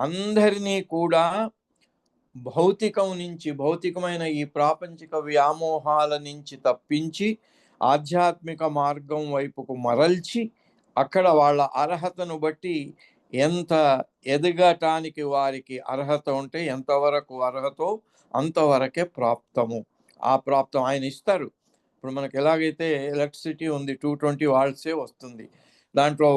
అందరినీ కూడా భౌతికం నుంచి, భౌతికమైన ఈ ప్రాపంచిక వ్యామోహాల నుంచి తప్పించి ఆధ్యాత్మిక మార్గం వైపుకు మరల్చి అక్కడ వాళ్ళ అర్హతను బట్టి ఎంత ఎదగటానికి వారికి అర్హత ఉంటే ఎంతవరకు అర్హతో అంతవరకే ప్రాప్తము. ఆ ప్రాప్తం ఆయన ఇస్తారు. ఇప్పుడు మనకు ఎలాగైతే ఎలక్ట్రిసిటీ ఉంది 220 వాల్ట్సే వస్తుంది, దాంట్లో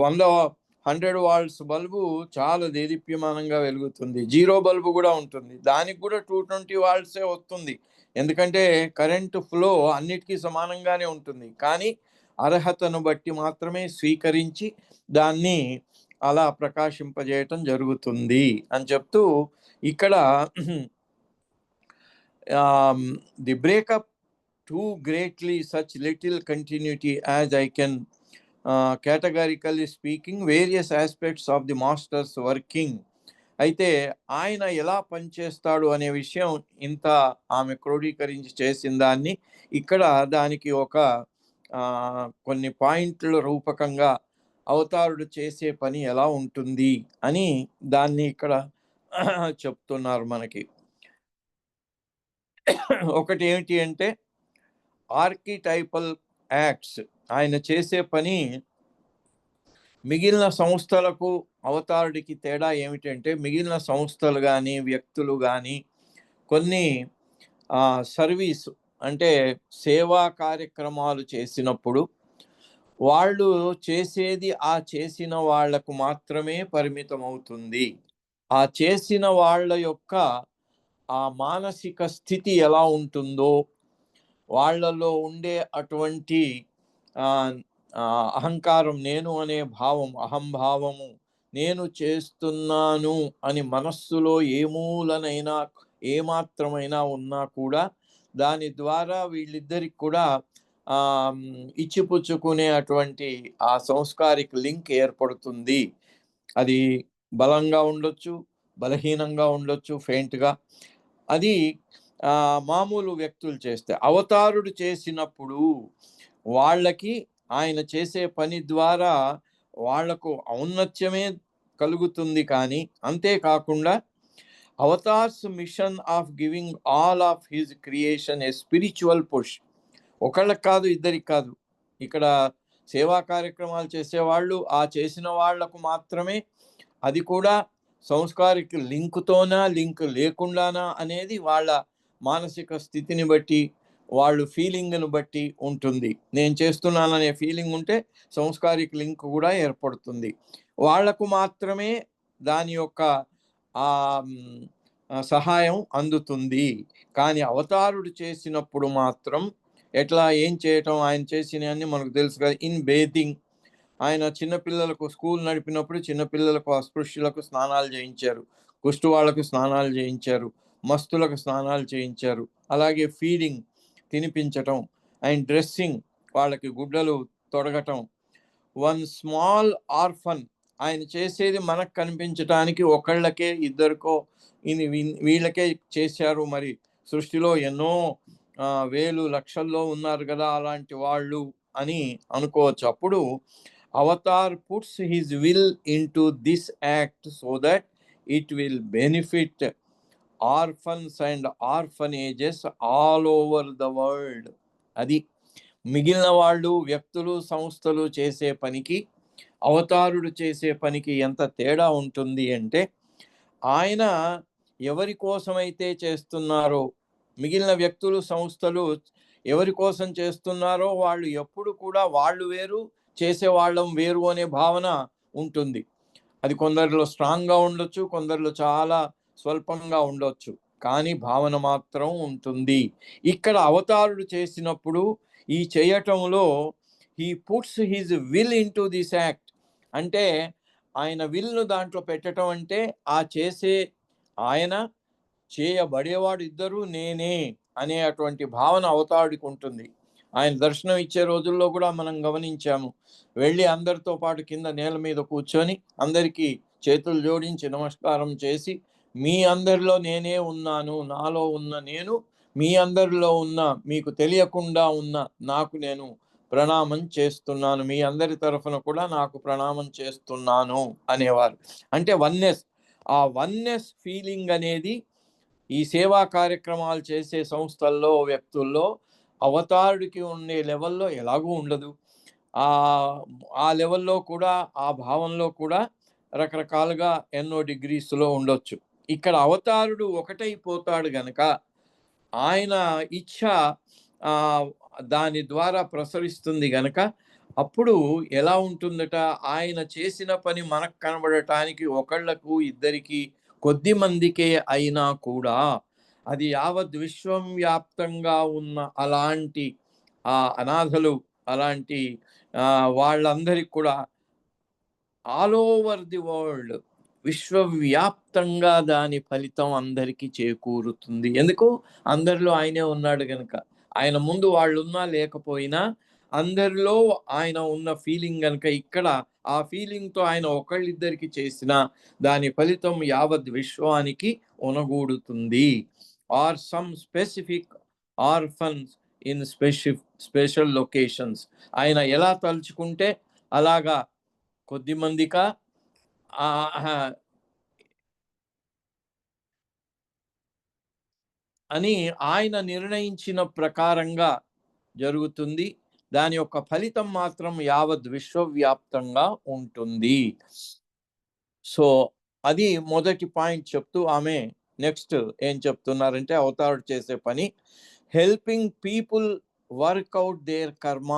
100 వాల్ట్స్ బల్బు చాలా దేదీప్యమానంగా వెలుగుతుంది, 0 బల్బు కూడా ఉంటుంది, దానికి కూడా 220 వాల్ట్సే వస్తుంది. ఎందుకంటే కరెంటు ఫ్లో అన్నిటికీ సమానంగానే ఉంటుంది, కానీ అర్హతను బట్టి మాత్రమే స్వీకరించి దాన్ని అలా ప్రకాశింపజేయటం జరుగుతుంది అని చెప్తూ ఇక్కడ the breakup too greatly such little continuity as I can కేటగారికల్లీ speaking various aspects of the masters working. అయితే ఆయన ఎలా పనిచేస్తాడు అనే విషయం ఇంత ఆమె క్రోడీకరించి చేసిన దాన్ని ఇక్కడ దానికి ఒక కొన్ని పాయింట్ల రూపకంగా అవతారుడు చేసే పని ఎలా ఉంటుంది అని దాన్ని ఇక్కడ చెప్తున్నారు మనకి. ఒకటి ఏమిటి అంటే ఆర్కిటైపల్ యాక్ట్స్. ఆయన చేసే పని మిగిలిన సంస్థలకు అవతారుడికి తేడా ఏమిటంటే, మిగిలిన సంస్థలు కానీ వ్యక్తులు కానీ కొన్ని సర్వీస్ అంటే సేవా కార్యక్రమాలు చేసినప్పుడు వాళ్ళు చేసేది ఆ చేసిన వాళ్లకు మాత్రమే పరిమితం అవుతుంది. ఆ చేసిన వాళ్ళ యొక్క ఆ మానసిక స్థితి ఎలా ఉంటుందో, వాళ్ళలో ఉండే అటువంటి అహంకారం, నేను అనే భావం, అహంభావము, నేను చేస్తున్నాను అని మనస్సులో ఏ మూలనైనా ఏమాత్రమైనా ఉన్నా కూడా దాని ద్వారా వీళ్ళిద్దరికి కూడా ఇచ్చిపుచ్చుకునే అటువంటి ఆ సంస్కారిక లింక్ ఏర్పడుతుంది. అది బలంగా ఉండొచ్చు, బలహీనంగా ఉండొచ్చు, ఫెయింట్గా. అది మామూలు వ్యక్తులు చేస్తే, అవతారుడు చేసినప్పుడు వాళ్ళకి ఆయన చేసే పని ద్వారా వాళ్లకు ఔన్నత్యమే కలుగుతుంది. కానీ అంతేకాకుండా avatars machine of giving all of his creation a spiritual push. ఒకళ్ళకి కాదు, ఇద్దరికి కాదు. ఇక్కడ సేవా కార్యక్రమాలు చేసేవాళ్ళు ఆ చేసిన వాళ్లకు మాత్రమే, అది కూడా సంస్కారిక లింకుతోనా లింక్ లేకుండానా అనేది వాళ్ళ మానసిక స్థితిని బట్టి, వాళ్ళు ఫీలింగ్ను బట్టి ఉంటుంది. నేను చేస్తున్నాననే ఫీలింగ్ ఉంటే సంస్కారిక లింక్ కూడా ఏర్పడుతుంది. వాళ్లకు మాత్రమే దాని యొక్క సహాయం అందుతుంది. కానీ అవతారుడు చేసినప్పుడు మాత్రం ఎట్లా ఏం చేయటం, ఆయన చేసినవన్నీ మనకు తెలుసు కదా. ఇన్ బేతింగ్, ఆయన చిన్నపిల్లలకు స్కూల్ నడిపినప్పుడు చిన్నపిల్లలకు అస్పృశ్యులకు స్నానాలు చేయించారు, కుష్టు వాళ్ళకు స్నానాలు చేయించారు, మస్తులకు స్నానాలు చేయించారు. అలాగే ఫీడింగ్, తినిపించటం, అండ్ డ్రెస్సింగ్, వాళ్ళకి గుడ్డలు తొడగటం. వన్ స్మాల్ ఆర్ఫన్, ఆయన చేసేది మనకు కనిపించటానికి ఒకళ్ళకే ఇద్దరికో వీళ్ళకే చేశారు. మరి సృష్టిలో ఎన్నో వేలు లక్షల్లో ఉన్నారు కదా అలాంటి వాళ్ళు అని అనుకోవచ్చు. అప్పుడు Avatar puts his will into this act so that it will benefit orphans and orphanages all over the world. అది మిగిలిన వాళ్ళు, వ్యక్తులు, సంస్థలు చేసే పనికి అవతారుడు చేసే పనికి ఎంత తేడా ఉంటుంది అంటే, ఆయన ఎవరి కోసమైతే చేస్తున్నారో, మిగిలిన వ్యక్తులు, సంస్థలు ఎవరి కోసం చేస్తున్నారో వాళ్ళు ఎప్పుడు కూడా వాళ్ళు వేరు, చేసేవాళ్ళం వేరు అనే భావన ఉంటుంది. అది కొందరిలో స్ట్రాంగ్గా ఉండొచ్చు, కొందరిలో చాలా స్వల్పంగా ఉండొచ్చు, కానీ భావన మాత్రం ఉంటుంది. ఇక్కడ అవతారుడు చేసినప్పుడు ఈ చేయటంలో he puts his will into this act. అంటే ఆయన విల్ను దాంట్లో పెట్టడం అంటే ఆ చేసే ఆయన, చేయబడేవాడు ఇద్దరు నేనే అనే అటువంటి భావన అవతారుడికి ఉంటుంది. ఆయన దర్శనం ఇచ్చే రోజుల్లో కూడా మనం గమనించాము. వెళ్ళి అందరితో పాటు కింద నేల మీద కూర్చొని అందరికీ చేతులు జోడించి నమస్కారం చేసి, మీ అందరిలో నేనే ఉన్నాను, నాలో ఉన్న నేను మీ అందరిలో ఉన్న, మీకు తెలియకుండా ఉన్న నాకు నేను ప్రణామం చేస్తున్నాను, మీ అందరి తరఫున కూడా నాకు ప్రణామం చేస్తున్నాను అనేవారు. అంటే వన్నెస్, ఆ వన్నెస్ ఫీలింగ్ అనేది ఈ సేవా కార్యక్రమాలు చేసే సంస్థల్లో, వ్యక్తుల్లో అవతారుడికి ఉండే లెవెల్లో ఎలాగూ ఉండదు. ఆ లెవెల్లో కూడా, ఆ భావంలో కూడా రకరకాలుగా ఎన్నో డిగ్రీస్లో ఉండొచ్చు. ఇక్కడ అవతారుడు ఒకటైపోతాడు గనక ఆయన ఇచ్ఛ దాని ద్వారా ప్రసరిస్తుంది గనక అప్పుడు ఎలా ఉంటుందట, ఆయన చేసిన పని మనకు కనబడటానికి ఒకళ్ళకు ఇద్దరికి కొద్ది మందికే అయినా కూడా అది యావత్ విశ్వం వ్యాప్తంగా ఉన్న అలాంటి అనాథలు, అలాంటి వాళ్ళందరికీ కూడా ఆల్ ఓవర్ ది వరల్డ్, విశ్వవ్యాప్తంగా దాని ఫలితం అందరికీ చేకూరుతుంది. ఎందుకు? అందరిలో ఆయనే ఉన్నాడు గనక. ఆయన ముందు వాళ్ళు ఉన్నా లేకపోయినా అందరిలో ఆయన ఉన్న ఫీలింగ్ కనుక ఇక్కడ ఆ ఫీలింగ్తో ఆయన ఒకళ్ళిద్దరికి చేసిన దాని ఫలితం యావత్ విశ్వానికి ఉనగూడుతుంది. Or some specific orphans in special locations. ఆయన ఎలా తలుచుకుంటే అలాగా కొద్ది మందిక అని ఆయన నిర్ణయించిన ప్రకారంగా జరుగుతుంది. దాని యొక్క ఫలితం మాత్రం యావత్ విశ్వవ్యాప్తంగా ఉంటుంది. సో అది మొదటి పాయింట్ చెప్తూ ఆమె నెక్స్ట్ ఏం చెప్తున్నారంటే అవతారుడు చేసే పని హెల్పింగ్ పీపుల్ వర్క్అవుట్ దేర్ కర్మ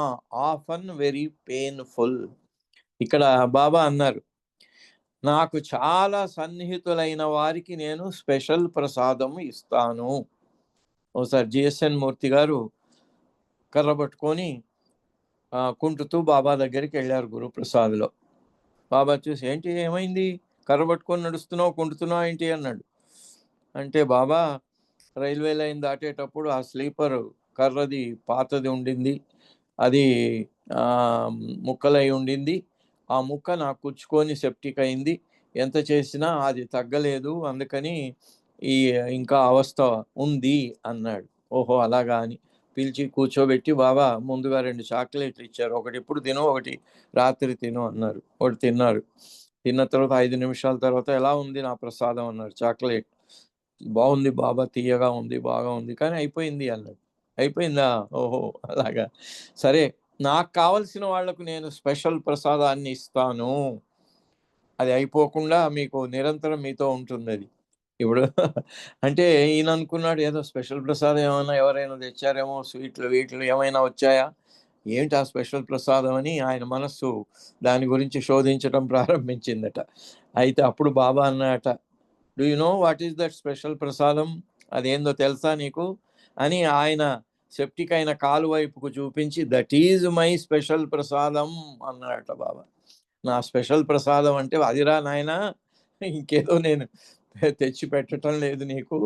ఆఫన్ వెరీ పెయిన్ఫుల్. ఇక్కడ బాబా అన్నారు, నాకు చాలా సన్నిహితులైన వారికి నేను స్పెషల్ ప్రసాదం ఇస్తాను. ఒకసారి జిఎస్ఎన్ మూర్తి గారు కర్ర పట్టుకొని కుంటుతూ బాబా దగ్గరికి వెళ్ళారు గురుప్రసాద్లో. బాబా చూసి, ఏంటి ఏమైంది, కర్ర పట్టుకొని నడుస్తున్నావు, కుంటుతున్నావు ఏంటి అన్నాడు. అంటే బాబా రైల్వే లైన్ దాటేటప్పుడు ఆ స్లీపర్ కర్రది పాతది ఉండింది, అది ముక్కలై ఉండింది, ఆ ముక్క నాకు కుచ్చుకొని సెప్టిక్ అయింది, ఎంత చేసినా అది తగ్గలేదు, అందుకని ఈ ఇంకా అవస్థ ఉంది అన్నాడు. ఓహో అలాగా అని పిలిచి కూర్చోబెట్టి బాబా ముందుగా 2 చాక్లెట్లు ఇచ్చారు. ఒకటి ఇప్పుడు తిను, ఒకటి రాత్రి తిను అన్నారు. ఒకటి తిన్నారు. తిన్న తర్వాత 5 నిమిషాల తర్వాత ఎలా ఉంది నా ప్రసాదం అన్నారు. చాక్లెట్ బాగుంది బాబా, తీయగా ఉంది, బాగా ఉంది, కానీ అయిపోయింది అన్నాడు. అయిపోయిందా? ఓహో అలాగా, సరే నాకు కావలసిన వాళ్లకు నేను స్పెషల్ ప్రసాదాన్ని ఇస్తాను, అది అయిపోకుండా మీకు నిరంతరం మీతో ఉంటుంది. అది ఇప్పుడు అంటే ఈయన అనుకున్నాడు ఏదో స్పెషల్ ప్రసాదం ఏమైనా ఎవరైనా తెచ్చారేమో, స్వీట్లు వీట్లు ఏమైనా వచ్చాయా, ఏంటి ఆ స్పెషల్ ప్రసాదం అని ఆయన మనస్సు దాని గురించి శోధించడం ప్రారంభించిందట. అయితే అప్పుడు బాబా అన్నట, do you know what is that special prasadam, అదేందో తెలుసా నీకు అని ఆయన సెప్టిక్ అయిన కాలు వైపుకు చూపించి, దట్ ఈజ్ మై స్పెషల్ ప్రసాదం అన్నాడట బాబా. నా స్పెషల్ ప్రసాదం అంటే అదిరా నాయనా, ఇంకేదో నేను తెచ్చి పెట్టడం లేదు నీకు,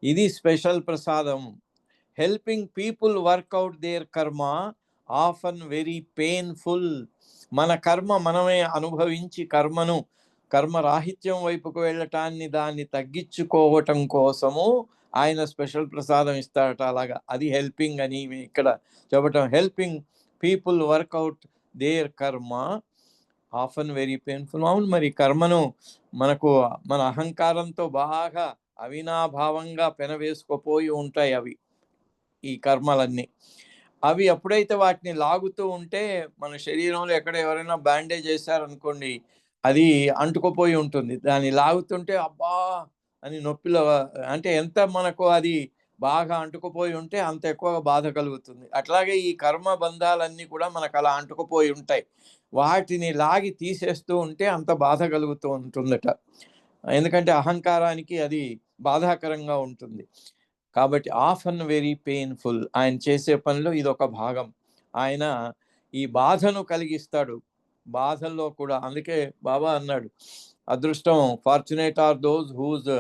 ఇది స్పెషల్ ప్రసాదం. హెల్పింగ్ పీపుల్ వర్క్అవుట్ దేర్ కర్మ ఆఫన్ వెరీ పెయిన్ఫుల్. మన కర్మ మనమే అనుభవించి కర్మరాహిత్యం వైపుకు వెళ్ళటాన్ని దాన్ని తగ్గించుకోవటం కోసము ఆయన స్పెషల్ ప్రసాదం ఇస్తాడట. అలాగా అది హెల్పింగ్ అని ఇక్కడ చెప్పటం. హెల్పింగ్ పీపుల్ వర్క్అవుట్ దేర్ కర్మ ఆఫన్ వెరీ పెయిన్ఫుల్. అవును, మరి కర్మను మనకు మన అహంకారంతో బాగా అవినాభావంగా పెనవేసుకుపోయి ఉంటాయి అవి, ఈ కర్మలన్నీ. అవి ఎప్పుడైతే వాటిని లాగుతూ ఉంటే మన శరీరంలో ఎక్కడ ఎవరైనా బ్యాండేజ్ చేశారనుకోండి, అది అంటుకుపోయి ఉంటుంది. దాన్ని లాగుతుంటే అబ్బా అని నొప్పిలో, అంటే ఎంత మనకు అది బాగా అంటుకుపోయి ఉంటే అంత ఎక్కువగా బాధ కలుగుతుంది. అట్లాగే ఈ కర్మ బంధాలన్నీ కూడా మనకు అలా అంటుకుపోయి ఉంటాయి. వాటిని లాగి తీసేస్తూ ఉంటే అంత బాధ కలుగుతూ ఉంటుందట. ఎందుకంటే అహంకారానికి అది బాధాకరంగా ఉంటుంది. కాబట్టి ఆఫన్ వెరీ పెయిన్ఫుల్. ఆయన చేసే పనిలో ఇది ఒక భాగం. ఆయన ఈ బాధను కలిగిస్తాడు బాధల్లో కూడా. అందుకే బాబా అన్నాడు, అదృష్టం, fortunate are those whose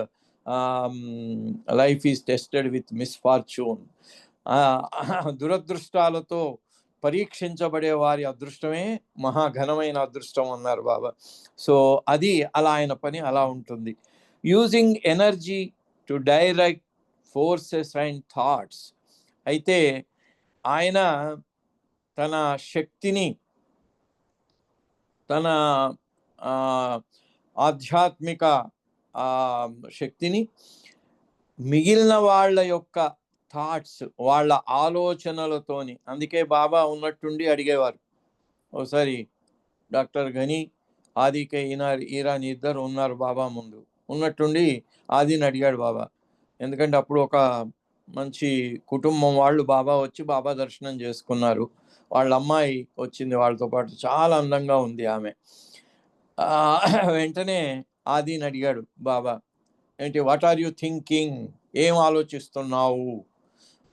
life is tested with misfortune. దురదృష్టాలతో పరీక్షించబడే వారి అదృష్టమే మహాఘనమైన అదృష్టం అన్నారు బాబా. సో అది అలా ఆయన పని అలా ఉంటుంది. Using energy to direct forces and thoughts. అయితే ఆయన తన శక్తిని, తన ఆధ్యాత్మిక శక్తిని మిగిలిన వాళ్ళ యొక్క థాట్స్, వాళ్ళ ఆలోచనలతోని. అందుకే బాబా ఉన్నట్టుండి అడిగేవారు. ఒకసారి డాక్టర్ ఘని, ఆదికే ఈరాని ఇద్దరు ఉన్నారు బాబా ముందు. ఉన్నట్టుండి ఆదిని అడిగాడు బాబా. ఎందుకంటే అప్పుడు ఒక మంచి కుటుంబం వాళ్ళు బాబా వచ్చి బాబా దర్శనం చేసుకున్నారు. వాళ్ళ అమ్మాయి వచ్చింది వాళ్ళతో పాటు, చాలా అందంగా ఉంది ఆమె. వెంటనే ఆదిని అడిగాడు బాబా, ఏంటి, వాట్ ఆర్ యూ థింకింగ్, ఏం ఆలోచిస్తున్నావు?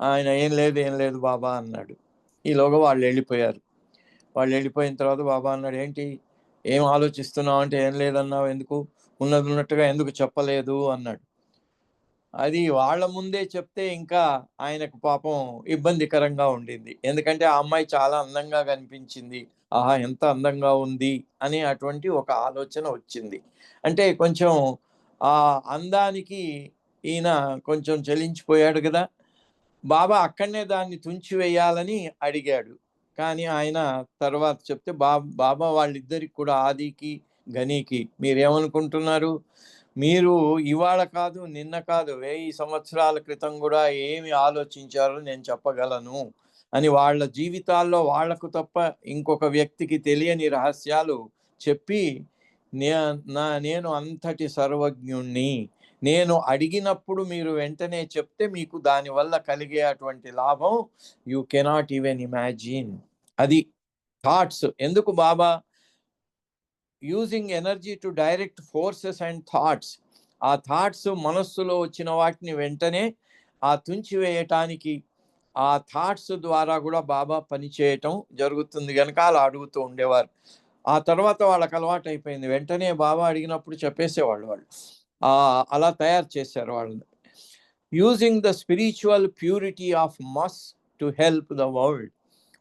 ఆయన ఏం లేదు బాబా అన్నాడు. ఈలోగా వాళ్ళు వెళ్ళిపోయారు. వాళ్ళు వెళ్ళిపోయిన తర్వాత బాబా అన్నాడు, ఏంటి ఏం ఆలోచిస్తున్నావు అంటే, ఏం లేదన్నావు, ఎందుకు ఉన్నది ఉన్నట్టుగా ఎందుకు చెప్పలేదు అన్నాడు. అది వాళ్ళ ముందే చెప్తే ఇంకా ఆయనకు పాపం ఇబ్బందికరంగా ఉండింది. ఎందుకంటే ఆ అమ్మాయి చాలా అందంగా కనిపించింది. ఆహా! ఎంత అందంగా ఉంది అని అటువంటి ఒక ఆలోచన వచ్చింది. అంటే కొంచెం ఆ అందానికి ఈయన కొంచెం చలించిపోయాడు కదా! బాబా అక్కడనే దాన్ని తుంచివేయాలని అడిగాడు. కానీ ఆయన తర్వాత చెప్తే బాబా వాళ్ళిద్దరికి కూడా ఆదికి, గనీకి మీరేమనుకుంటున్నారు? మీరు ఇవాళ కాదు, నిన్న కాదు, 1000 సంవత్సరాల క్రితం కూడా ఏమి ఆలోచించారో నేను చెప్పగలను అని వాళ్ళ జీవితాల్లో వాళ్లకు తప్ప ఇంకొక వ్యక్తికి తెలియని రహస్యాలు చెప్పి, నేను అంతటి సర్వజ్ఞుణ్ణి, నేను అడిగినప్పుడు మీరు వెంటనే చెప్తే మీకు దానివల్ల కలిగే అటువంటి లాభం యూ కెనాట్ ఈవెన్ ఇమాజిన్. అది థాట్స్. ఎందుకు Baba using energy to direct forces and thoughts, ఆ థాట్స్ మనస్సులో వచ్చిన వాటిని వెంటనే ఆ తుంచివేయటానికి ఆ థాట్స్ ద్వారా కూడా బాబా పనిచేయటం జరుగుతుంది కనుక అలా అడుగుతూ ఉండేవారు. ఆ తర్వాత వాళ్ళకి అలవాటు అయిపోయింది, వెంటనే బాబా అడిగినప్పుడు చెప్పేసేవాళ్ళు వాళ్ళు. అలా తయారు చేశారు వాళ్ళని. Using the spiritual purity of mast to help the world.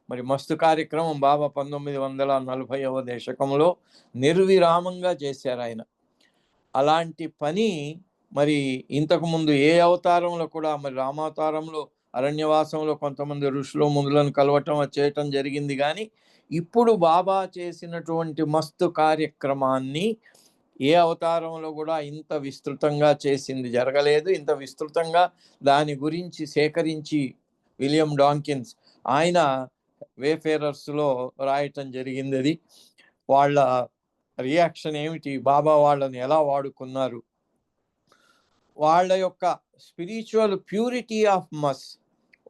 మరి మస్తు కార్యక్రమం బాబా 1940వ దశకంలో నిర్విరామంగా చేశారు ఆయన. అలాంటి పని మరి ఇంతకుముందు ఏ అవతారంలో కూడా, మరి రామావతారంలో అరణ్యవాసంలో కొంతమంది ఋషులు మునులను కలవటం చేయటం జరిగింది. కానీ ఇప్పుడు బాబా చేసినటువంటి మస్తు కార్యక్రమాన్ని ఏ అవతారంలో కూడా ఇంత విస్తృతంగా చేసింది జరగలేదు. ఇంత విస్తృతంగా దాని గురించి సేకరించి విలియం డాంకిన్స్ ఆయన వేఫేరర్స్లో రాయటం జరిగింది. అది వాళ్ళ రియాక్షన్ ఏమిటి, బాబా వాళ్ళని ఎలా వాడుకున్నారు, వాళ్ళ యొక్క స్పిరిచువల్ ప్యూరిటీ ఆఫ్ మస్,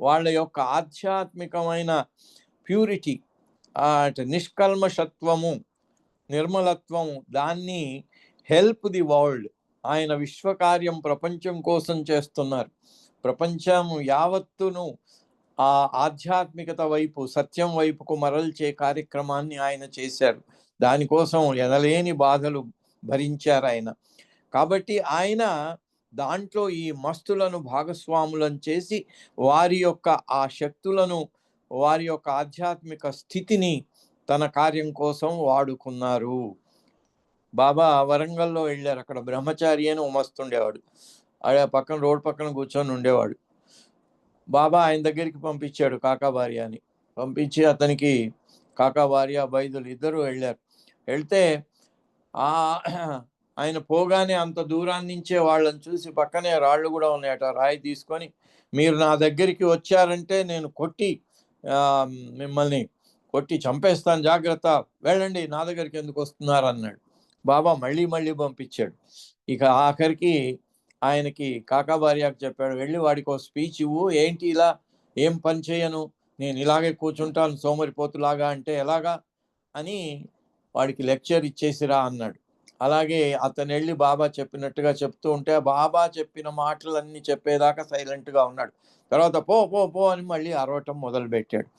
వాళ్ళ యొక్క ఆధ్యాత్మికమైన ప్యూరిటీ, నిష్కల్మషత్వము, నిర్మలత్వము, దాన్ని హెల్ప్ ది వరల్డ్, ఆయన విశ్వకార్యం ప్రపంచం కోసం చేస్తున్నారు. ప్రపంచం యావత్తును ఆ ఆధ్యాత్మికత వైపు, సత్యం వైపుకు మరల్చే కార్యక్రమాన్ని ఆయన చేశారు. దానికోసం ఎనలేని బాధలు భరించారు ఆయన. కాబట్టి ఆయన దాంట్లో ఈ మస్తులను భాగస్వాములను చేసి వారి యొక్క ఆ శక్తులను, వారి యొక్క ఆధ్యాత్మిక స్థితిని తన కార్యం కోసం వాడుకున్నారు. బాబా వరంగల్లో వెళ్ళారు. అక్కడ బ్రహ్మచారి అని మస్తుండేవాడు. పక్కన రోడ్ పక్కన కూర్చొని ఉండేవాడు. బాబా ఆయన దగ్గరికి పంపించాడు కాకా భార్య అని. పంపించి అతనికి కాకా భార్య బైదులు ఇద్దరు వెళ్ళారు. వెళ్తే ఆయన పోగానే అంత దూరాన్ని నుంచే వాళ్ళని చూసి, పక్కనే రాళ్ళు కూడా ఉన్నాయట, రాయి తీసుకొని మీరు నా దగ్గరికి వచ్చారంటే నేను కొట్టి మిమ్మల్ని కొట్టి చంపేస్తాను, జాగ్రత్త, వెళ్ళండి, నా దగ్గరికి ఎందుకు వస్తున్నారు అన్నాడు. బాబా మళ్ళీ పంపించాడు. ఇక ఆఖరికి ఆయనకి కాకా భార్యకు చెప్పాడు, వెళ్ళి వాడికి ఒక స్పీచ్ ఇవ్వు, ఏంటి ఇలా ఏం పని చేయను, నేను ఇలాగే కూర్చుంటాను సోమరిపోతులాగా అంటే ఎలాగా అని వాడికి లెక్చర్ ఇచ్చేసిరా అన్నాడు. అలాగే అతను వెళ్ళి బాబా చెప్పినట్టుగా చెప్తూ ఉంటే బాబా చెప్పిన మాటలన్నీ చెప్పేదాకా సైలెంట్గా ఉన్నాడు. తర్వాత పో పో పో అని మళ్ళీ అరవటం మొదలుపెట్టాడు.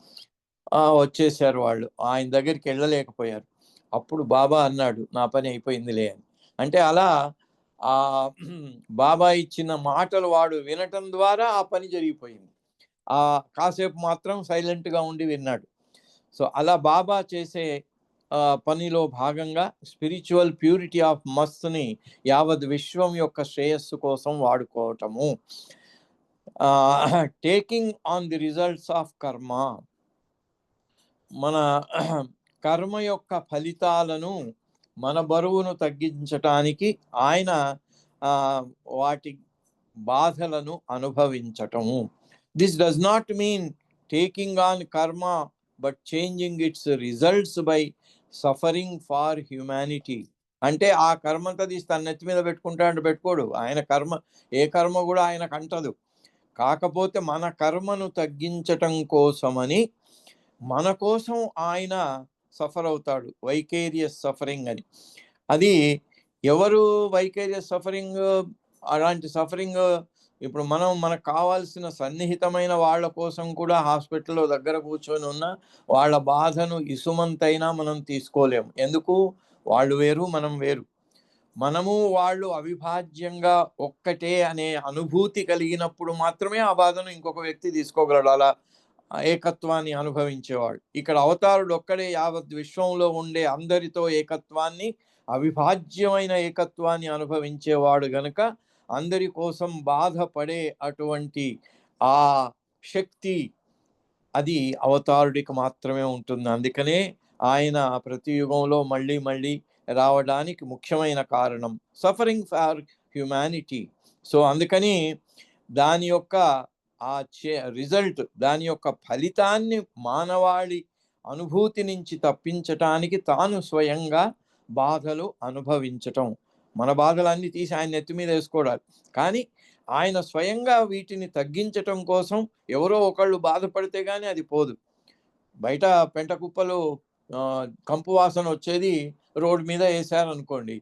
వచ్చేసారు వాళ్ళు, ఆయన దగ్గరికి వెళ్ళలేకపోయారు. అప్పుడు బాబా అన్నాడు, నా పని అయిపోయిందిలే అని. అంటే అలా బాబా ఇచ్చిన మాటలు వాడు వినటం ద్వారా ఆ పని జరిగిపోయింది. కాసేపు మాత్రం సైలెంట్గా ఉండి విన్నాడు. సో అలా బాబా చేసే పనిలో భాగంగా స్పిరిచువల్ ప్యూరిటీ ఆఫ్ మస్ని యావత్ విశ్వం యొక్క శ్రేయస్సు కోసం వాడుకోవటము. Taking on the results of karma, మన కర్మ యొక్క ఫలితాలను, మన బరువును తగ్గించటానికి ఆయన వాటి బాధలను అనుభవించటము. This does not mean taking on karma but changing its results by suffering for humanity. అంటే ఆ కర్మంతా తీసి తన నెత్తి మీద పెట్టుకుంటాడు, పెట్టుకోడు. ఆయన కర్మ, ఏ కర్మ కూడా ఆయనకు అంటదు. కాకపోతే మన కర్మను తగ్గించటం కోసమని మన కోసం ఆయన సఫర్ అవుతాడు, వైకేరియస్ సఫరింగ్ అని. అది ఎవరు వైకేరియస్ సఫరింగ్? అలాంటి సఫరింగ్ ఇప్పుడు మనకు కావాల్సిన సన్నిహితమైన వాళ్ళ కోసం కూడా హాస్పిటల్లో దగ్గర కూర్చొని ఉన్న వాళ్ళ బాధను ఇసుమంతైనా మనం తీసుకోలేము. ఎందుకు? వాళ్ళు వేరు, మనం వేరు. మనము వాళ్ళు అవిభాజ్యంగా ఒక్కటే అనే అనుభూతి కలిగినప్పుడు మాత్రమే ఆ బాధను ఇంకొక వ్యక్తి తీసుకోగలడు, అలా ఏకత్వాన్ని అనుభవించేవాడు. ఇక్కడ అవతారుడు ఒక్కడే యావత్ విశ్వంలో ఉండే అందరితో ఏకత్వాన్ని, అవిభాజ్యమైన ఏకత్వాన్ని అనుభవించేవాడు గనుక అందరి కోసం బాధపడే అటువంటి ఆ శక్తి అది అవతారుడికి మాత్రమే ఉంటుంది. అందుకనే ఆయన ప్రతి యుగంలో మళ్ళీ మళ్ళీ రావడానికి ముఖ్యమైన కారణం సఫరింగ్ ఫర్ హ్యుమానిటీ. సో అందుకని దాని యొక్క ఆ రిజల్ట్, దాని యొక్క ఫలితాన్ని మానవాళి అనుభూతి నుంచి తప్పించటానికి తాను స్వయంగా బాధలు అనుభవించటం, మన బాధలన్నీ తీసి ఆయన నెత్తి మీద వేసుకోవడాలి. కానీ ఆయన స్వయంగా వీటిని తగ్గించటం కోసం ఎవరో ఒకళ్ళు బాధపడితే కానీ అది పోదు. బయట పెంట కుప్పలు కంపు వాసన వచ్చేది రోడ్డు మీద వేసారనుకోండి,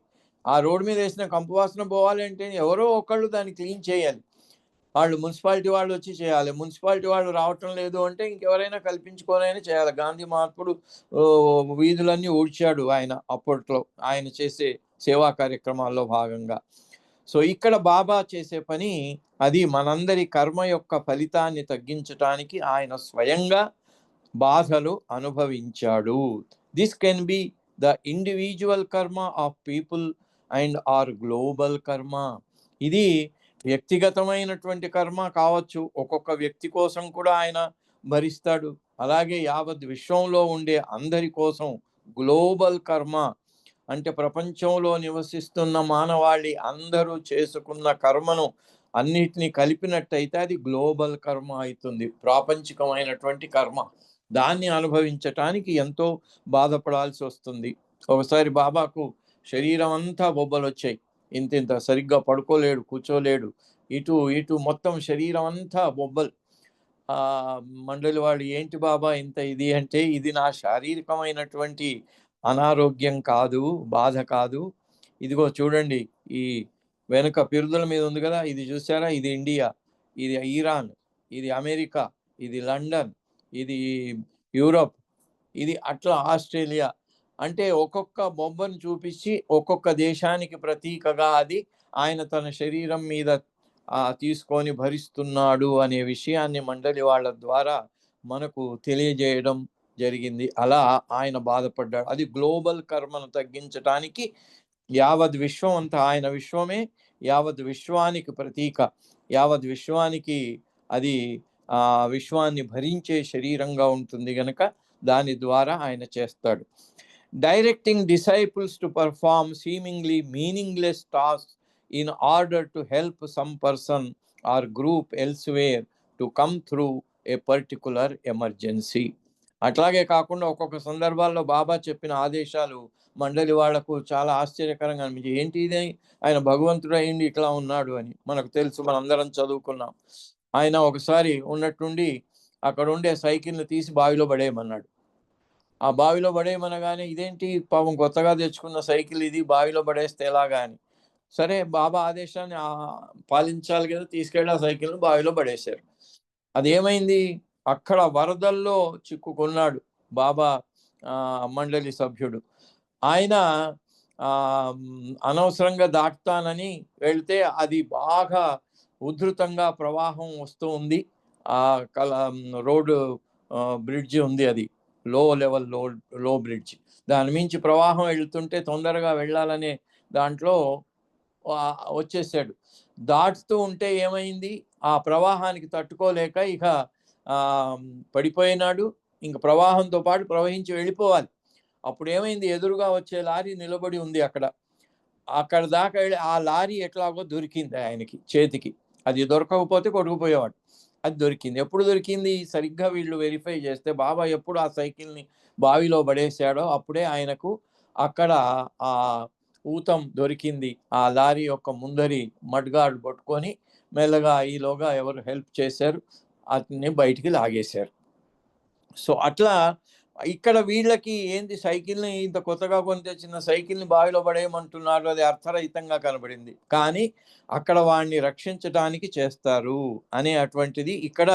ఆ రోడ్డు మీద వేసిన కంపు వాసన పోవాలంటే ఎవరో ఒకళ్ళు దాన్ని క్లీన్ చేయాలి. వాళ్ళు మున్సిపాలిటీ వాళ్ళు వచ్చి చేయాలి. మున్సిపాలిటీ వాళ్ళు రావటం లేదు అంటే ఇంకెవరైనా కల్పించుకోనైనా చేయాలి. గాంధీ మహాత్ముడు వీధులన్నీ ఊడ్చాడు ఆయన అప్పట్లో, ఆయన చేసే సేవా కార్యక్రమాల్లో భాగంగా. సో ఇక్కడ బాబా చేసే పని అది మనందరి కర్మ యొక్క ఫలితాన్ని తగ్గించటానికి ఆయన స్వయంగా బాధలు అనుభవించాడు. This can be the individual karma of people and or global karma. ఇది వ్యక్తిగతమైనటువంటి కర్మ కావచ్చు, ఒక్కొక్క వ్యక్తి కోసం కూడా ఆయన భరిస్తాడు. అలాగే యావత్ విశ్వంలో ఉండే అందరి కోసం గ్లోబల్ కర్మ అంటే ప్రపంచంలో నివసిస్తున్న మానవాళి అందరూ చేసుకున్న కర్మను అన్నిటినీ కలిపినట్టయితే అది గ్లోబల్ కర్మ అవుతుంది, ప్రాపంచికమైనటువంటి కర్మ. దాన్ని అనుభవించటానికి ఎంతో బాధపడాల్సి వస్తుంది. ఒకసారి బాబాకు శరీరం అంతా బొబ్బలు వచ్చాయి, ఇంత సరిగ్గా పడుకోలేడు, కూర్చోలేడు, ఇటు మొత్తం శరీరం అంతా బొబ్బలు. మండలి వాడు ఏంటి బాబా ఇంత ఇది అంటే, ఇది నా శారీరకమైనటువంటి అనారోగ్యం కాదు, బాధ కాదు, ఇదిగో చూడండి ఈ వెనుక పిరుదుల మీద ఉంది కదా, ఇది చూసారా, ఇది ఇండియా, ఇది ఇరాన్, ఇది అమెరికా, ఇది లండన్, ఇది యూరోప్, ఇది అట్లా ఆస్ట్రేలియా అంటే ఒక్కొక్క బొమ్మను చూపించి ఒక్కొక్క దేశానికి ప్రతీకగా అది ఆయన తన శరీరం మీద తీసుకొని భరిస్తున్నాడు అనే విషయాన్ని మండలి వాళ్ళ ద్వారా మనకు తెలియజేయడం జరిగింది. అలా ఆయన బాధపడ్డాడు. అది గ్లోబల్ కర్మను తగ్గించటానికి యావత్ విశ్వం అంతా, ఆయన విశ్వమే యావత్ విశ్వానికి ప్రతీక, యావత్ విశ్వానికి అది విశ్వాన్ని భరించే శరీరంగా ఉంటుంది గనక దాని ద్వారా ఆయన చేస్తాడు. Directing disciples to perform seemingly meaningless task in order to help some person or group elsewhere to come through a particular emergency. అట్లాగే కాకుండా ఒక్కొక్క సందర్భాల్లో బాబా చెప్పిన ఆదేశాలు మండలి వాళ్లకు చాలా ఆశ్చర్యకరంగా అనిపించింది. ఏంటి ఇది, ఆయన భగవంతుడు అయింది ఇట్లా ఉన్నాడు అని మనకు తెలుసు, మనందరం చదువుకున్నాం. ఆయన ఒకసారి ఉన్నట్టుండి అక్కడ ఉండే సైకిల్ని తీసి బావిలో పడేయమన్నాడు. ఆ బావిలో పడేయమనగానే ఇదేంటి పాపం కొత్తగా తెచ్చుకున్న సైకిల్ ఇది బావిలో పడేస్తే ఎలాగా అని, సరే బాబా ఆదేశాన్ని పాలించాలి కదా, తీసుకెళ్ళి ఆ సైకిల్ను బావిలో పడేశారు. అదేమైంది, అక్కడ వరదల్లో చిక్కుకున్నాడు బాబా మండలి సభ్యుడు. ఆయన అనవసరంగా దాటుతానని వెళ్తే అది బాగా ఉధృతంగా ప్రవాహం వస్తూ ఉంది. రోడ్డు బ్రిడ్జి ఉంది, అది లో లెవెల్ లో బ్రిడ్జ్, దాని మించి ప్రవాహం వెళ్తుంటే తొందరగా వెళ్ళాలనే దాంట్లో వచ్చేసాడు. దాటుతూ ఉంటే ఏమైంది, ఆ ప్రవాహానికి తట్టుకోలేక ఇక పడిపోయినాడు. ఇంక ప్రవాహంతో పాటు ప్రవహించి వెళ్ళిపోవాలి. అప్పుడు ఏమైంది, ఎదురుగా వచ్చే లారీ నిలబడి ఉంది అక్కడ దాకా వెళ్ళి ఆ లారీ ఎట్లాగో దొరికింది ఆయనకి చేతికి. అది దొరకకపోతే కొట్టుకుపోయేవాడు, అది దొరికింది. ఎప్పుడు దొరికింది, సరిగ్గా వీళ్ళు వెరిఫై చేస్తే బాబా ఎప్పుడు ఆ సైకిల్ని బావిలో పడేశాడో అప్పుడే ఆయనకు అక్కడ ఆ ఊతం దొరికింది. ఆ లారీ యొక్క ముందరి మడ్గార్డ్ పట్టుకొని మెల్లగా ఈలోగా ఎవరు హెల్ప్ చేశారు, అతన్ని బయటికి లాగేశారు. సో అట్లా ఇక్కడ వీళ్ళకి ఏంది, సైకిల్ని ఇంత కొత్తగా కొని తెచ్చిన సైకిల్ని బావిలో పడేయమంటున్నారు, అది అర్థరహితంగా కనబడింది. కానీ అక్కడ వాడిని రక్షించడానికి చేస్తారు అనే అటువంటిది ఇక్కడ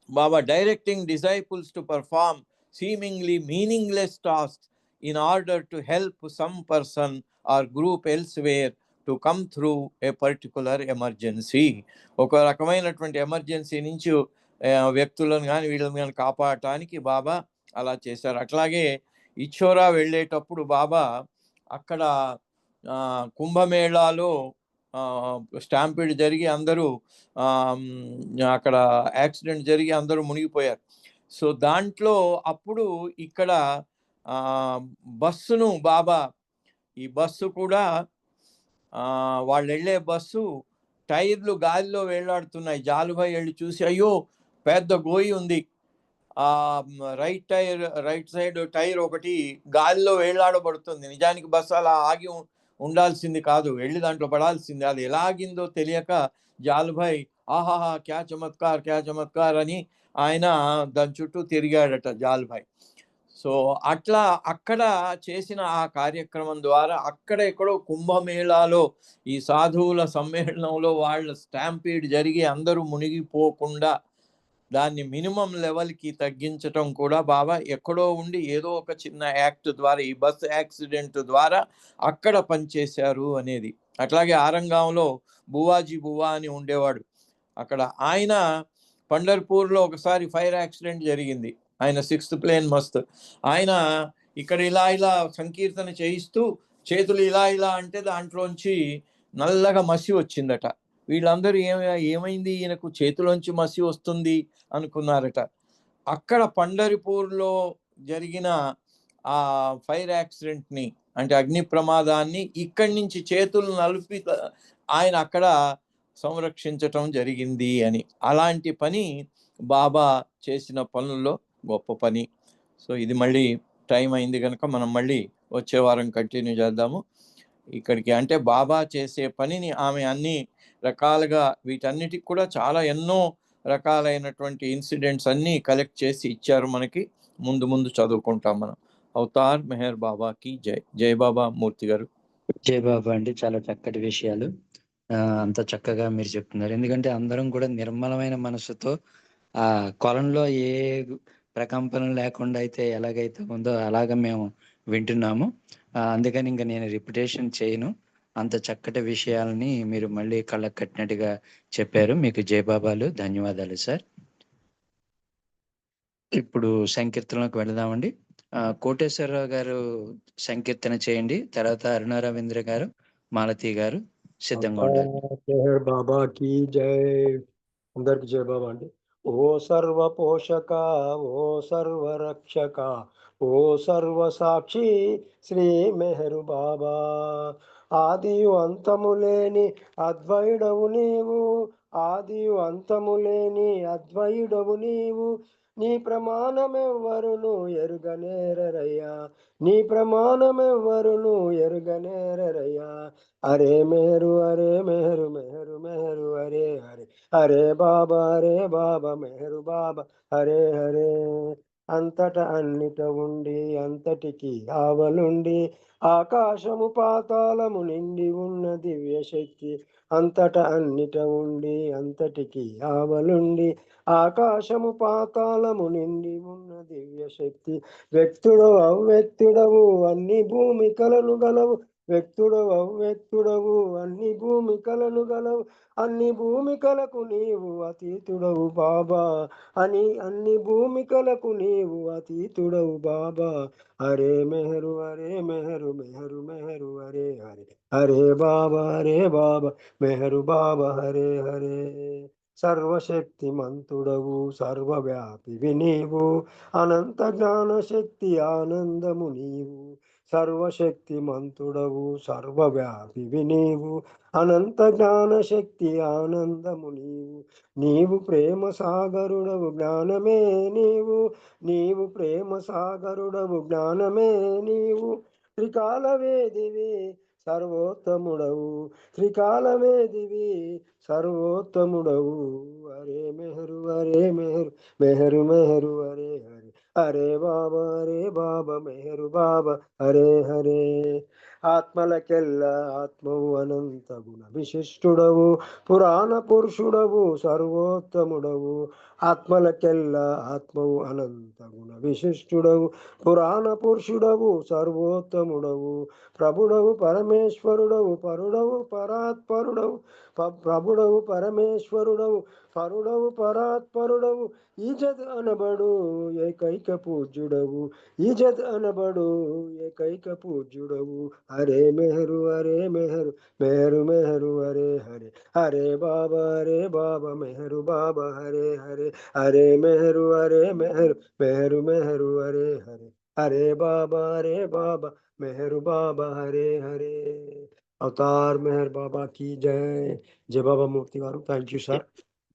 Baba directing disciples to perform seemingly meaningless tasks in order to help some person or group elsewhere to come through a particular emergency. ఒక రకమైనటువంటి ఎమర్జెన్సీ నుంచి వ్యక్తులను కానీ వీళ్ళని కానీ కాపాడటానికి బాబా అలా చేశారు. అట్లాగే ఇచ్చోరా వెళ్ళేటప్పుడు బాబా అక్కడ కుంభమేళాలో స్టాంపీడ్ జరిగి అందరూ అక్కడ యాక్సిడెంట్ జరిగి అందరూ మునిగిపోయారు. సో దాంట్లో అప్పుడు ఇక్కడ బస్సును బాబా, ఈ బస్సు కూడా వాళ్ళు వెళ్ళే బస్సు టైర్లు గాలిలో వేలాడుతున్నాయి. జాలుభాయ్ వెళ్ళి చూసి, అయ్యో పెద్ద గోయి ఉంది, రైట్ సైడ్ టైర్ ఒకటి గాలిలో వేలాడబడుతుంది. నిజానికి బస్సు అలా ఆగి ఉండాల్సింది కాదు, వెళ్ళి దాంట్లో పడాల్సింది. అది ఎలాగిందో తెలియక జాలుభాయ్ ఆహాహా క్యా చమత్కార్ అని ఆయన దాని చుట్టూ తిరిగాడట జాలుభాయ్. సో అట్లా అక్కడ చేసిన ఆ కార్యక్రమం ద్వారా అక్కడ ఎక్కడో కుంభమేళాలో ఈ సాధువుల సమ్మేళనంలో వాళ్ళ స్టాంపీడ్ జరిగి అందరూ మునిగిపోకుండా దాన్ని మినిమం లెవెల్కి తగ్గించటం కూడా బాబా ఎక్కడో ఉండి ఏదో ఒక చిన్న యాక్ట్ ద్వారా, ఈ బస్ యాక్సిడెంట్ ద్వారా అక్కడ పనిచేశారు అనేది. అట్లాగే ఆరంగాంలో బువాజీ బువా అని ఉండేవాడు. అక్కడ ఆయన పండర్పూర్లో ఒకసారి ఫైర్ యాక్సిడెంట్ జరిగింది. ఆయన 6th ప్లేన్ మస్త్. ఆయన ఇక్కడ ఇలా సంకీర్తన చేయిస్తూ చేతులు ఇలా అంటే దాంట్లోంచి నల్లగా మసి వచ్చిందట. వీళ్ళందరూ ఏమైంది ఈయనకు చేతిలోంచి మసి వస్తుంది అనుకున్నారట. అక్కడ పండరిపూర్లో జరిగిన ఆ ఫైర్ యాక్సిడెంట్ని, అంటే అగ్ని ప్రమాదాన్ని ఇక్కడి నుంచి చేతులు నలిపి ఆయన అక్కడ సంరక్షించటం జరిగింది అని. అలాంటి పని బాబా చేసిన పనుల్లో గొప్ప పని. సో ఇది మళ్ళీ టైం అయింది కనుక మనం మళ్ళీ వచ్చే వారం కంటిన్యూ చేద్దాము ఇక్కడికి. అంటే బాబా చేసే పనిని ఆమె అన్ని రకాలుగా వీటన్నిటికి కూడా చాలా ఎన్నో రకాలైనటువంటి ఇన్సిడెంట్స్ అన్నీ కలెక్ట్ చేసి ఇచ్చారు మనకి. ముందు చదువుకుంటాం మనం. అవతార్ మెహర్ బాబాకి జై. జై బాబా మూర్తి గారు. జై బాబా అండి, చాలా చక్కటి విషయాలు అంత చక్కగా మీరు చెప్తున్నారు. ఎందుకంటే అందరం కూడా నిర్మలమైన మనసుతో ఆ కొలంలో ఏ ప్రకంపనం లేకుండా అయితే ఎలాగైతే ఉందో అలాగ మేము వింటున్నాము. అందుకని ఇంకా నేను రిపిటేషన్ చేయను. అంత చక్కటి విషయాలని మీరు మళ్ళీ కళ్ళకు కట్టినట్టుగా చెప్పారు. మీకు జయబాబాలు, ధన్యవాదాలు సార్. ఇప్పుడు సంకీర్తనలోకి వెళదామండి. కోటేశ్వరరావు గారు సంకీర్తన చేయండి. తర్వాత అరుణ రవీంద్ర గారు, మాలతి గారు సిద్ధంగా ఉండాలి. బాబాకి జై. అందరికి జై బాబా అండి. ఓ సర్వ పోషక, ఓ సర్వ రక్షక, ఓ సర్వ సాక్షి శ్రీ మెహరు బాబా. ఆదియు అంతము లేని అద్వైడవు నీవు, ఆదియు అంతము లేని అద్వైడవు నీవు. నీ ప్రమాణమెవ్వరును ఎరుగనేరయ్యా, నీ ప్రమాణమెవ్వరును ఎరుగనేరయ్యా. అరే మెహరు, అరే మెహరు, మెహరు మెహరు, అరే హరే, హరే బాబా మెహరు బాబా, హరే హరే. అంతట అన్నిట ఉండి అంతటికి ఆవలుండి ఆకాశము పాతాళము నిండి ఉన్న దివ్య శక్తి. అంతట అన్నిట ఉండి అంతటికి ఆవలుండి ఆకాశము పాతాళము నిండి ఉన్న దివ్య శక్తి. వ్యక్తుడవు అవ్యక్తుడవు అన్ని భూమికలను గలవు, వ్యక్తుడవు అవ్యక్తుడవు అన్ని భూమికలను గలవు. అన్ని భూమికలకు నీవు అతీతుడవు బాబా, అని అన్ని భూమికలకు నీవు అతీతుడవు బాబా. హరే మెహరు, హరే మెహరు, మెహరు మెహరు, హరే హరే, హరే బాబా మెహరు బాబా, హరే హరే. సర్వశక్తి మంతుడవు సర్వవ్యాపివి నీవు, అనంత జ్ఞాన శక్తి ఆనందము నీవు. సర్వశక్తి మంతుడవు సర్వవ్యాపివి నీవు, అనంత జ్ఞాన శక్తి ఆనందము నీవు. నీవు ప్రేమ సాగరుడవు జ్ఞానమే నీవు, నీవు ప్రేమ సాగరుడవు జ్ఞానమే నీవు. త్రికాల వేదివి సర్వోత్తముడవు, త్రికాలమేదివి సర్వోత్తముడవు. హరే మెహరు, హరే మెహరు, మెహరు మెహరు, హరే హరే, హరే బాబా మెహరు బాబా, హరే హరే. ఆత్మలకెల్ల ఆత్మవు అనంత గుణ విశిష్టుడవు పురాణ పురుషుడవు సర్వోత్తముడవు ఆత్మలకెల్ల ఆత్మవు అనంత గుణ విశిష్టుడవు పురాణ పురుషుడవు సర్వోత్తముడవు ప్రభుడవు పరమేశ్వరుడవు పరుడవు పరాత్పరుడవు ప్రభుడవు పరమేశ్వరుడవు పరుడవు పరాత్పరుడవు ఈజద్ అనబడు ఏకైక పూజ్యుడవు ఈజద్ అనబడు ఏకైక పూజ్యుడవు హరే మెహరు హరే మెహరు మెహరు మెహరు హరే హరే హరే బాబా మెహరు బాబా హరే హరే హరే మెహరు మెహరు మెహరు హరే హరే హరే బాబా మెహరు బాబా హరే హరే అవతార్ మెహర్ బాబా की जय జయ బాబా మూర్తి గారు థ్యాంక్ యూ సార్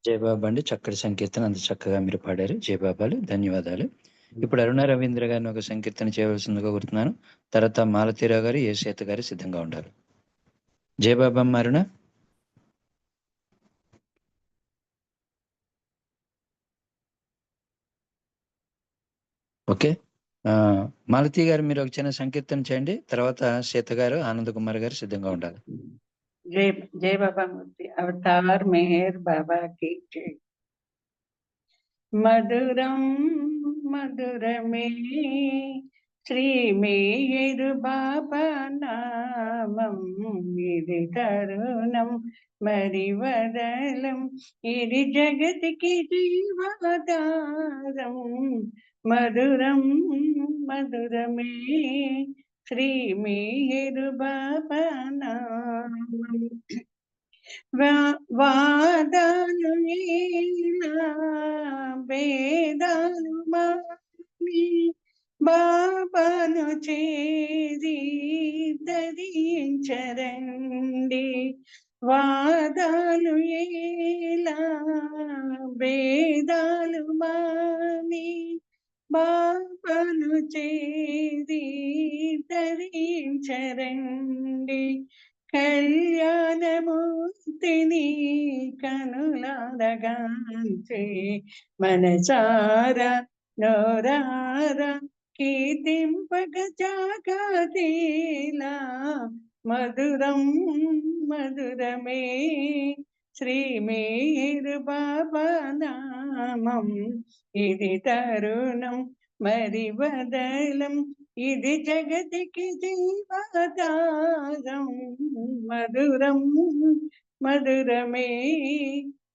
జయ బాబా అండి, చక్కటి సంకీర్తన అంత చక్కగా మీరు పాడారు. జయ బాబాలు, ధన్యవాదాలు. ఇప్పుడు అరుణ రవీంద్ర గారిని ఒక సంకీర్తన చేయవలసిందిగా కోరుతున్నాను. తర్వాత మాలతీరావు గారు, ఏసేత గారు సిద్ధంగా ఉండాలి. జయ బాబా అరుణ. ఓకే, మాలతీ గారు మీరు ఒక చిన్న సంకీర్తన చేయండి. తర్వాత సీత గారు, ఆనంద్ కుమార్ గారు సిద్ధంగా ఉండాలి. जय जय बाबा मूर्ति अवतार मेहर बाबा की जय। मधुरम मधुरमे श्री मेहर बाबा नामम इदि तरुणम मरिवदलम इदि जगत की जीवाधारम मधुरम मधुरमे श्री मेहर बाबा नामम వాదాలు వేదాలు మాని బాబాను చేరి ధరించరండి. వాదాలు ఏలా వేదాలు మాని బాబాను చేరి ధరించరండి. కళ్యాణమూర్తిని కనులారగాంచే మనసారా నోరారా కీర్తింపగ జాగతీలా మధురం మధురమే శ్రీ మేరు బాబా నామం ఇది తరుణం మరి బదలం ఇది జగతికి జీవాధారం మధురం మధురమే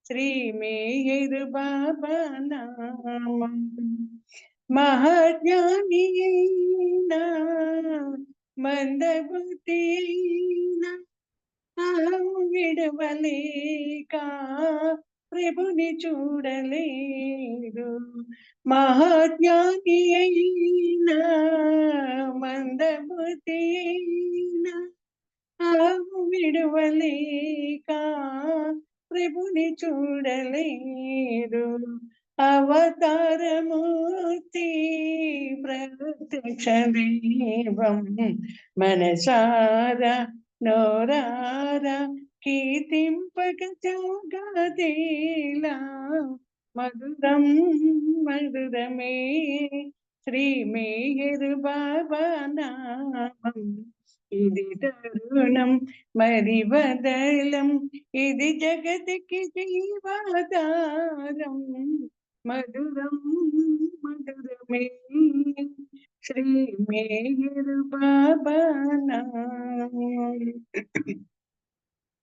శ్రీ మేరు బాబా నామం. మహాజ్ఞాని అయినా మందబుద్ధి అయినా అహం విడవలేక ప్రభుని చూడలేదు. మహాజ్ఞాని అయినా మందబుద్ధి అయినా అహం విడవలేక ప్రభుని చూడలేదు. అవతారమూర్తి ప్రత్యక్ష దైవం మనసారా నోరారా కీర్తింపక జగదేలా మధురం మధురమే శ్రీ మేరు బాబా నామం ఇది తరుణం మరి బదలం ఇది జగతికి జీవాధారం మధురం మధురమే శ్రీ మేరు బాబా నామం.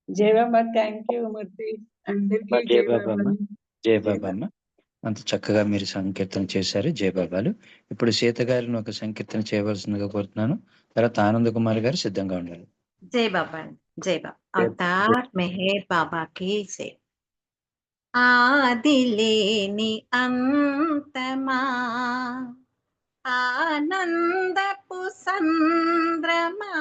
జయ బాబా. థ్యాంక్ యూ మూర్తి. అందరికీ జయ బాబా అమ్మ. జయ బాబా అమ్మ, అంత చక్కగా మీరు సంకీర్తన చేశారు. జయ బాబాలు. ఇప్పుడు సీత గారిని ఒక సంకీర్తన చేయవలసిందిగా కోరుతున్నాను. తర్వాత ఆనంద్ కుమార్ గారు సిద్ధంగా ఉండాలి. జై బాబా. జై బాబా. అవతార్ మెహర్ బాబా की जय. ఆదిలేని అంతమా ఆనందపు సంద్రమా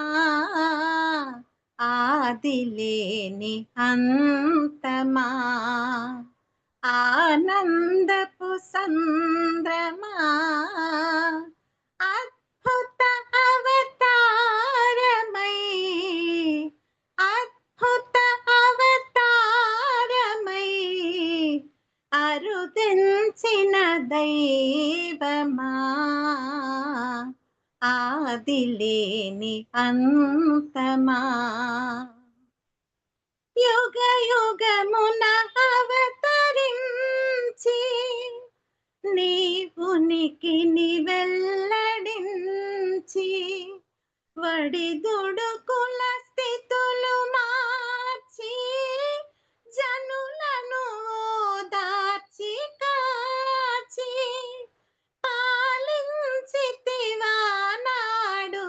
ఆదిలేని అంతమా ఆనందపు సంద్రమా అద్భుత అవతారమై అద్భుత అవతారమై అరుదించిన దైవమా ఆదిలేని అంతమా యుగ యుగమున అవతరించి నీ ఉనికిని వెల్లడించి వడిదుడుకుల స్థితులు మార్చి జనులను ఓదార్చి కాచి పాలించితివా నాడు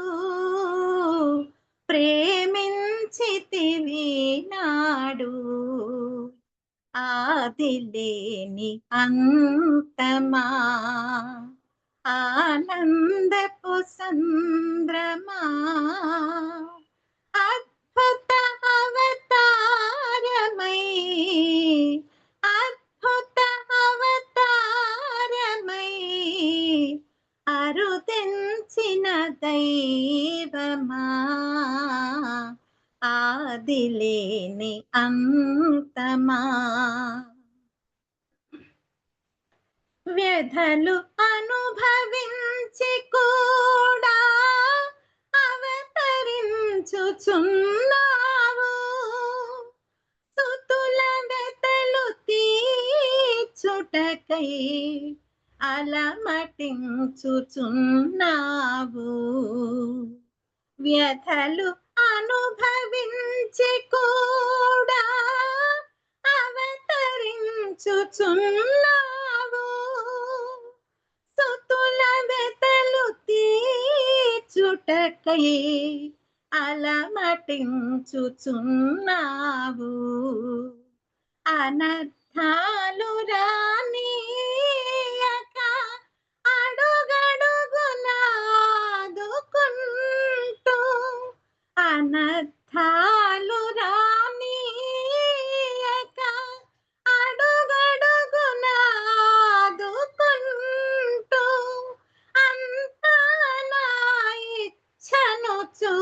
ప్రేమించితివి నాడు ఆదిలేని అంతమా ఆనందపు సంద్రమా అద్భుత అవతారమై అద్భుత అవతారమై అరుదెంచిన దైవమా ఆదిలేని అంతమా వ్యధలు అనుభవించి కూడా అవతరించుచున్నావు సుతుల వ్యతలు తీర్చుటకై అలమటించుచున్నావు వ్యధలు అనుభవించి కూడా అవతరించుచున్నావు సుతుల వ్యతలు తీర్చుటకై అలమటించుచున్నావు అనర్థాలు రానీయక అడుగడుగునాదుకుంటూ అనర్థాలు రానీయక అడుగడుగునాదుకుంటూ అంతా నా ఇచ్ఛనుచు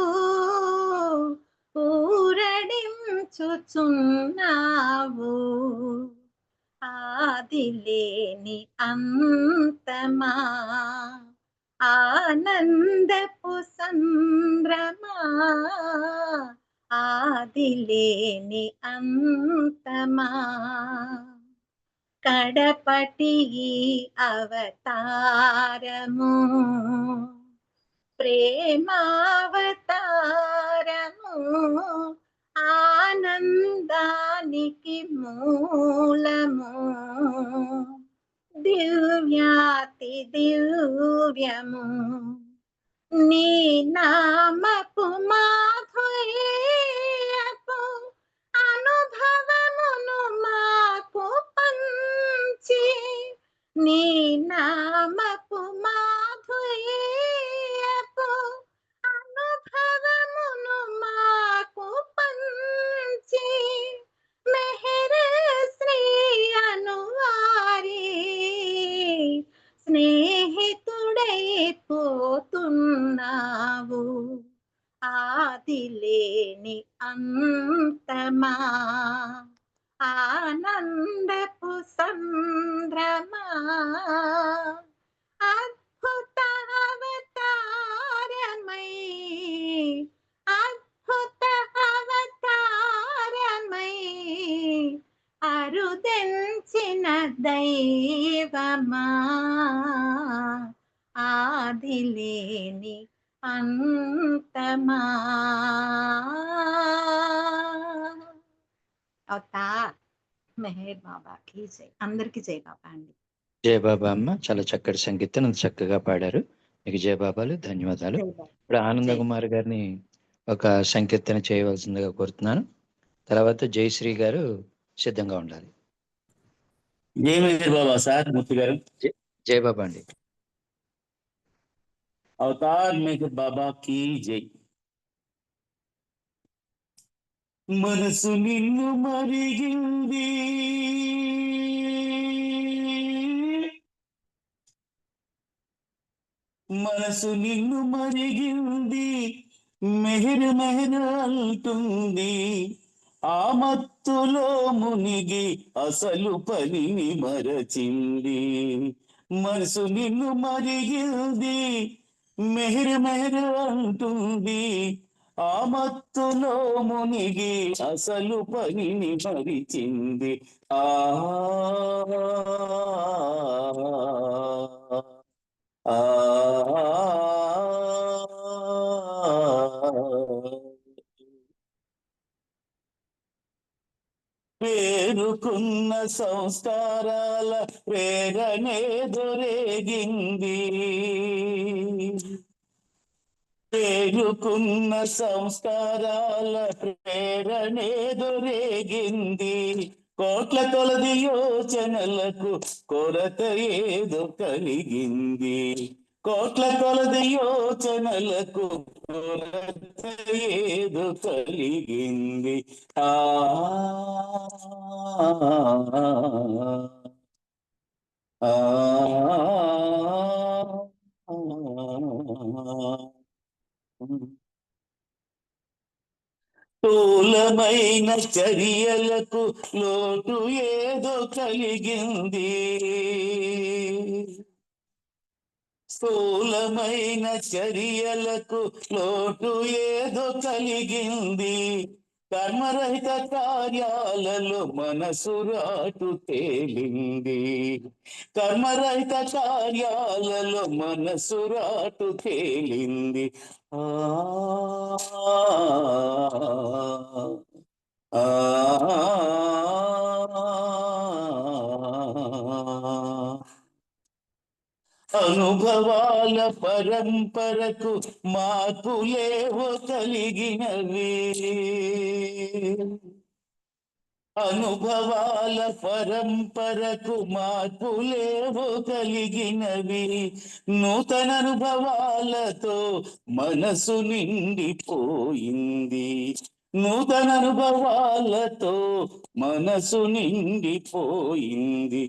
ఊరడించుచున్నావు ఆదిలేని అంతమా ఆనందపు సంద్రమా ఆదిలేని అంతమా కడపటి ఈ అవతారము ప్రేమావతారము ఆనందానికి మూలము దివ్యాతి దివ్యము నీ నామపు మాధుర్యపు అనుభవమును మాకు పంచి నీ నామపు మాధుర్యపు అనుభవమును మాకు పంచి మెహరే శ్రీ అనువారి స్నేహితుడై పోతున్నావు ఆదిలేని అంతమా ఆనందపు సంద్రమా అద్భుత అవతారమై అద్భుత అవతారమై అరుదెంచిన దైవమా ఆదిలేని అంతమా అవతార్ మెహర్ బాబాకి జై అందరికీ జై బాబా అండి జయ బాబా అమ్మ, చాలా చక్కటి సంగీతం చక్కగా పాడారు. మీకు జయ బాబాలు, ధన్యవాదాలు. ఇప్పుడు ఆనంద కుమార్ గారిని ఒక సంకీర్తన చేయవలసిందిగా కోరుతున్నాను. తర్వాత జయశ్రీ గారు సిద్ధంగా ఉండాలి. జై మెహర్ బాబా సార్ మూర్తి గారు. జయ బాబా అండి. అవతార్ మెహర్ బాబా కీ జై. మనసు నిన్ను మరిగింది, మనసు నిన్ను మరిగింది, మెహర్ మెహర్ అంటుంది, ఆ మత్తులో మునిగి అసలు పనిని మరచింది. మనసు నిన్ను మరిగింది, మెహిరి మెహిరి అంటుంది ఆ మత్తులో మునిగి అసలు పనిని మరిచింది ఆ ఆ పేరుకున్న సంస్కారాల ప్రేరణే దొరేగింది పేరుకున్న సంస్కారాల ప్రేరణే దొరేగింది కోట్ల కొలది యోచనలకు కొరత ఏదో కలిగింది కోట్ల కొలది యోచనలకు కొరత ఏదో కలిగింది ఆ స్థూలమైన చర్యలకు లోటు ఏదో కలిగింది స్థూలమైన చర్యలకు లోటు ఏదో కలిగింది కర్మరహిత కార్యాలలో మనసు రాటు తేలింది కర్మరహిత కార్యాలలో మనసు రాటు తేలింది ఆ అనుభవాల పరంపరకు మార్పులేవో కలిగినవి అనుభవాల పరంపరకు మార్పులేవో కలిగినవి నూతన అనుభవాలతో మనసు నిండిపోయింది నూతన అనుభవాలతో మనసు నిండిపోయింది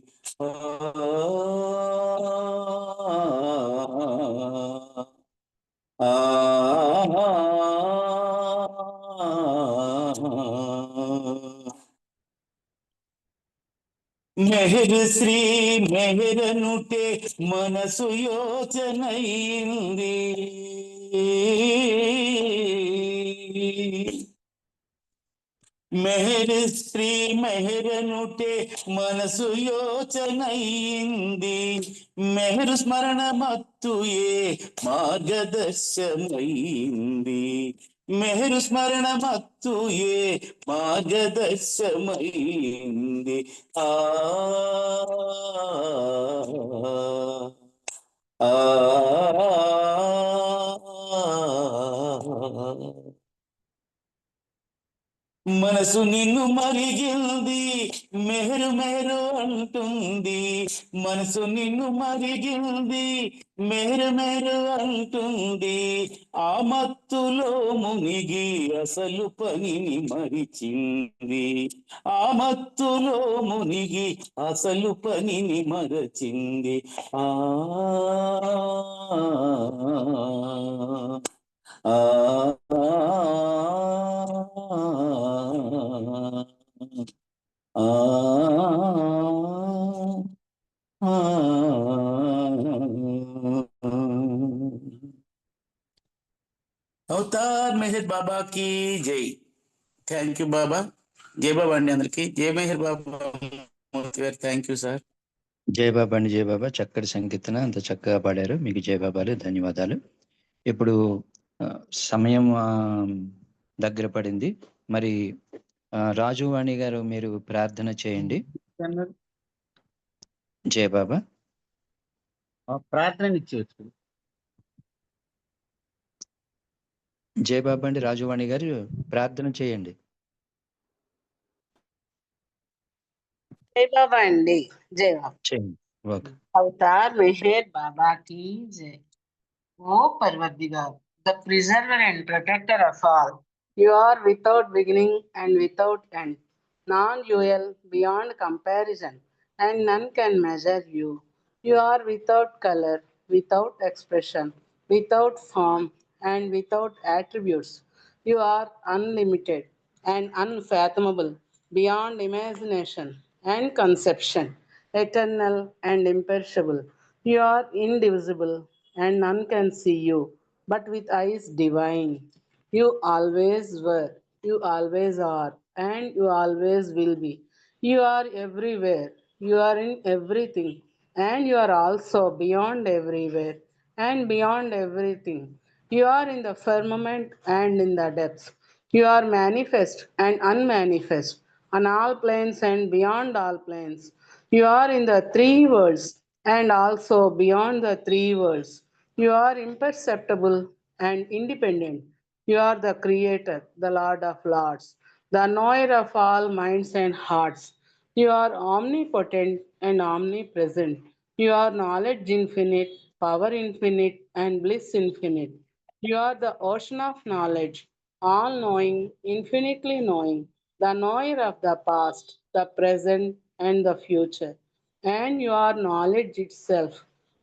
మెహర్ శ్రీ మెహరనుటే మనసు యోచనయింది మెహర్ శ్రీ మెహరనుటే మనసు యోచనయింది మెహరు స్మరణ మత్తుయే మార్గదర్శమైంది మెహరు స్మరణ మత్తుయే మార్గదర్శమైంది ఆ మనసు నిన్ను మరిగింది మెహరు మెహరు అంటుంది మనసు నిన్ను మరిగింది మెహరు మెహరు అంటుంది ఆ మత్తులో మునిగి అసలు పనిని మరిచింది ఆ మత్తులో మునిగి అసలు పనిని మరచింది ఆ అవతార్ మెహర్ బాబా కి జై థ్యాంక్ యూ బాబా జై బాబా అండి అందరికి జై మెహర్ బాబా మూర్తి గారు థ్యాంక్ యూ సార్ జై బాబా అండి జై బాబా చక్కటి సంకీర్తన అంత చక్కగా పాడారు మీకు జై బాబాలు ధన్యవాదాలు ఇప్పుడు సమయం దగ్గర పడింది మరి రాజువాణి గారు మీరు ప్రార్థన చేయండి జై బాబా ప్రార్థన ఇచ్చేయచ్చు జై బాబా అండి రాజువాణి గారు ప్రార్థన చేయండి जय बाबा अंडी जय बाबा చేయండి ఓకే अवतार मेहर बाबा की जय ओ परवरदिगार the preserver and protector of all you are without beginning and without end non-dual beyond comparison and none can measure you you are without color without expression without form and without attributes you are unlimited and unfathomable beyond imagination and conception, eternal and imperishable. You are indivisible and none can see you, but with eyes divine. You always were, you always are, and you always will be. You are everywhere, you are in everything, and you are also beyond everywhere and beyond everything. You are in the firmament and in the depths. You are manifest and unmanifest on all planes and beyond all planes. You are in the three worlds and also beyond the three worlds. You are imperceptible and independent. You are the Creator, the Lord of Lords, the knower of all minds and hearts. You are omnipotent and omnipresent. You are knowledge infinite, power infinite, and bliss infinite. You are the ocean of knowledge, all knowing, infinitely knowing, the knower of the past, the present, and the future. And you are knowledge itself.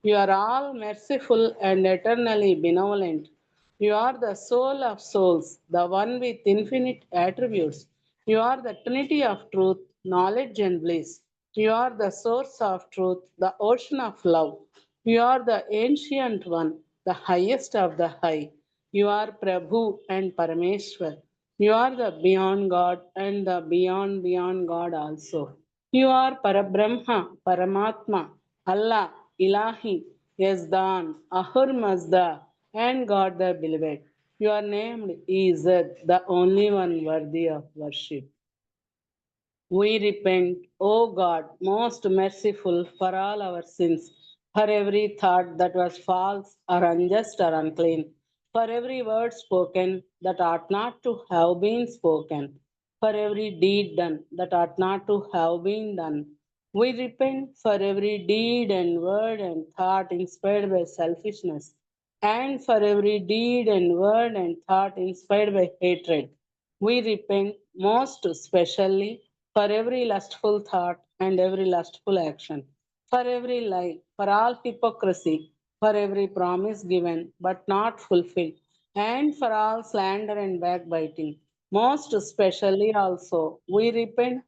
You are all merciful and eternally benevolent. You are the soul of souls, the one with infinite attributes. You are the trinity of truth, knowledge, and bliss. You are the source of truth, the ocean of love. You are the ancient one, the highest of the high. You are Prabhu and Parameshwar. You are the beyond God and the beyond God also. You are Parabrahma, Paramatma, Allah, Ilahi, Yazdan, Ahur Mazda, and God the Beloved. You are named Izzat, the only one worthy of worship. We repent, O God, most merciful, for all our sins, for every thought that was false or unjust or unclean, for every word spoken that ought not to have been spoken, for every deed done that ought not to have been done. We repent for every deed and word and thought inspired by selfishness, and for every deed and word and thought inspired by hatred. We repent most especially for every lustful thought and every lustful action, for every lie, for all hypocrisy, for every promise given but not fulfilled, and for all slander and backbiting. Most especially also, we repent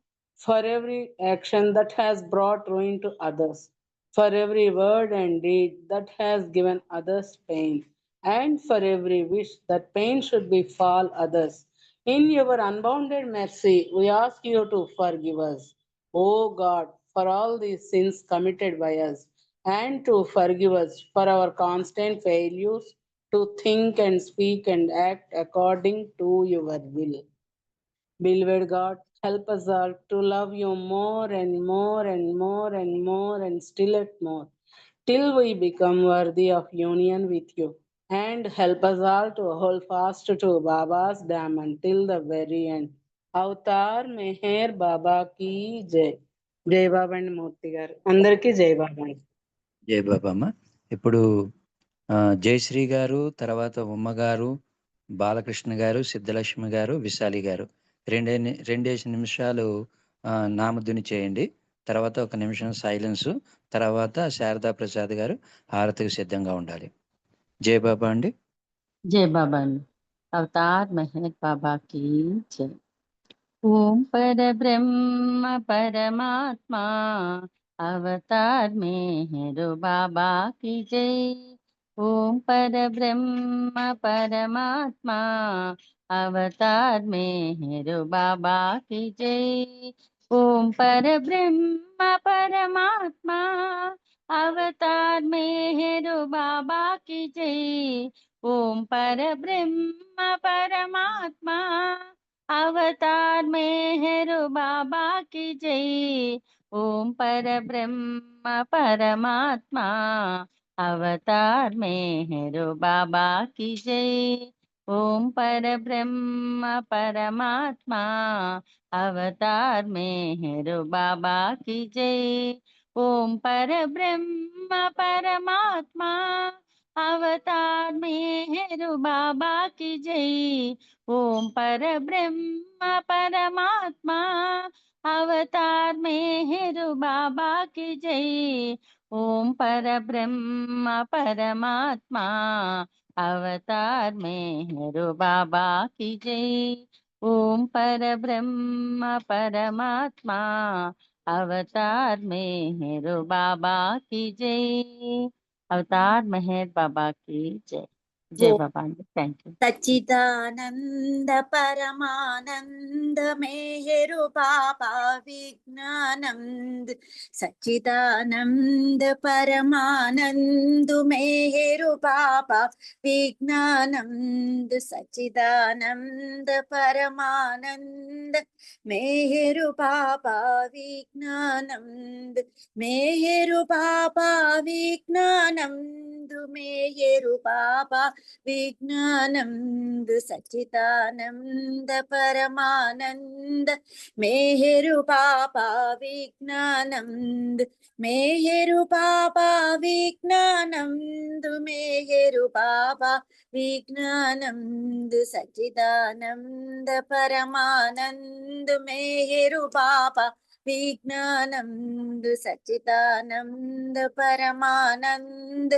for every action that has brought ruin to others, for every word and deed that has given others pain, and for every wish that pain should befall others. In your unbounded mercy, we ask you to forgive us, O God, for all these sins committed by us, and to forgive us for our constant failures to think and speak and act according to your will. Beloved God, help us all to love you more and more and more and more and still at more, till we become worthy of union with you. And help us all to hold fast to Baba's dam until the very end. Avatar Meher Baba ki jai. జై బాబా అండి మూర్తి గారు. అందరికీ జై బాబా అండి. జై బాబమ్మ. ఇప్పుడు జయశ్రీ గారు, తర్వాత ఉమ్మ గారు, బాలకృష్ణ గారు, సిద్ధలక్ష్మి గారు, విశాలి గారు రెండేసి నిమిషాలు నామధుని చేయండి. తర్వాత 1 నిమిషం సైలెన్స్. తర్వాత శారదా ప్రసాద్ గారు హారతికి సిద్ధంగా ఉండాలి. జై బాబా అండి. జై బాబా అండి. అవతార్ మెహర్ బాబా की जय. ओम पर ब्रह्म परमात्मा अवतार मेहर बाबा की जय. ओम पर ब्रह्म परमात्मा अवतार मेहर बाबा की जय. ओम पर ब्रह्म परमात्मा अवतार मेहर बाबा की जय. ओम पर ब्रह्म परमात्मा अवतार मेहर बाबा की जय. ओम पर ब्रह्म परमात्मा अवतार मेहर बाबा की जय. ओम पर ब्रह्म परमात्मा अवतार मेहर बाबा की जय. ओम पर ब्रह्म परमात्मा अवतार मेहर बाबा की जय. ओम पर ब्रह्म परमात्मा अवतार मेहर बाबा की जय. ओम पर ब्रह्म परमात्मा अवतार मेहर बाबा की जय. ओम पर ब्रह्म परमात्मा अवतार मेहर बाबा की जय. अवतार मेहर बाबा की जय। जय बाबा। Thank you. सच्चिदानंद परमानंद मेहरु बाबा विज्ञानंद सच्चिदानंद परमानंद मेहरु बाबा विज्ञानंद सच्चिदानंद परमानंद मेहरु बाबा विज्ञानंद मेहरु बाबा विज्ञानंद मेहरु बाबा विज्ञानंद सच्चिदानंद परमानंद मेहरु बाबा विज्ञानंद मेहरु बाबा विज्ञानंद मेहरु बाबा विज्ञानंद सच्चिदानंद परमानंद मेहरु बाबा विज्ञानंद सच्चिदानंद परमानंद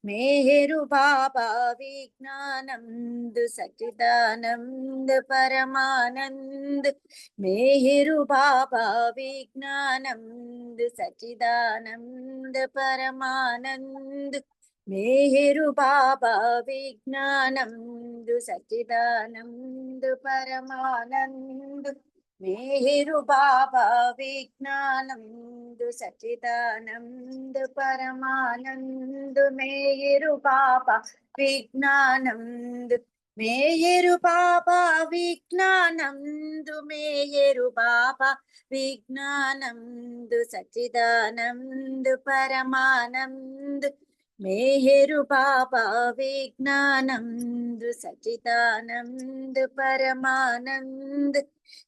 मेहरु बाबा विज्ञानंद सच्चिदानंद परमानंद मेहरु बाबा विज्ञानंद सच्चिदानंद परमानंद मेहरु बाबा विज्ञानंद सच्चिदानंद परमानंद मेहरु बाबा विज्ञानंद सच्चिदानंद परमानंद मेहरु बाबा विज्ञानंद मेहरु बाबा विज्ञानंद मेहरु बाबा विज्ञानंद सच्चिदानंद परमानंद मेहरु बाबा विज्ञानंद सच्चिदानंद परमानंद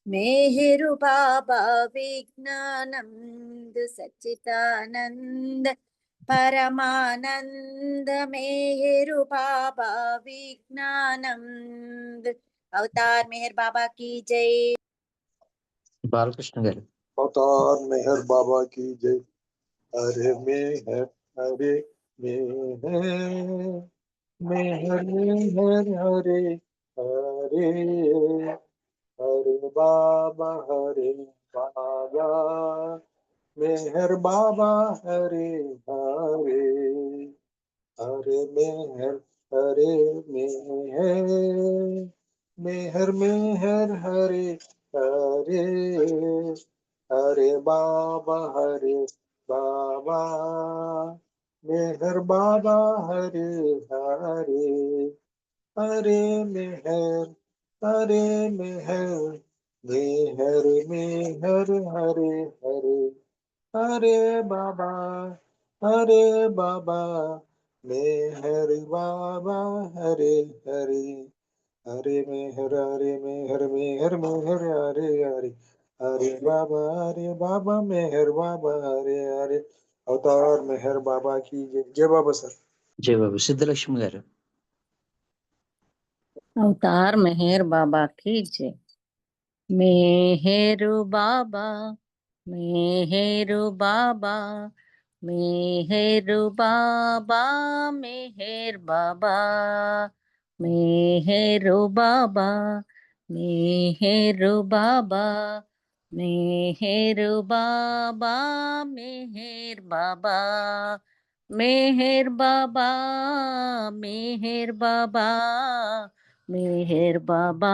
मेहरु बाबा विज्ञानंद सच्चिदानंद परमानंद मेहरु बाबा विज्ञानंद। अवतार मेहर बाबा की जय। బాలకృష్ణ గారు. अवतार मेहर बाबा की जय। हरे मेहर हरे मेहर मेहर मेहर हरे हरे हरे बाबा मेहर बाबा हरे हरे हरे मेहर हरे मेहर मेहर मेहर हरे हरे हरे बाबा मेहर बाबा हरे हरे हरे मेहर मेहर मेहर मेहर हरे हरे हरे बाबा मेहर बाबा हरे हरे हरे मेहर मेहर मेहर हरे हरे हरे बाबा मेहर बाबा हरे हरे। अवतार मेहर बाबा की जय। जय बाबा सर। జై బాబు. సిద్ధలక్ష్మి గారు. अवतार मेहर बाबा की जय। मेहरु बाबा मेहरु बाबा मेहरु बाबा मेहर बाबा मेहरु बाबा मेहरु बाबा मेहरु बाबा मेहर बाबा मेहर बाबा मेहर बाबा मेहर बाबा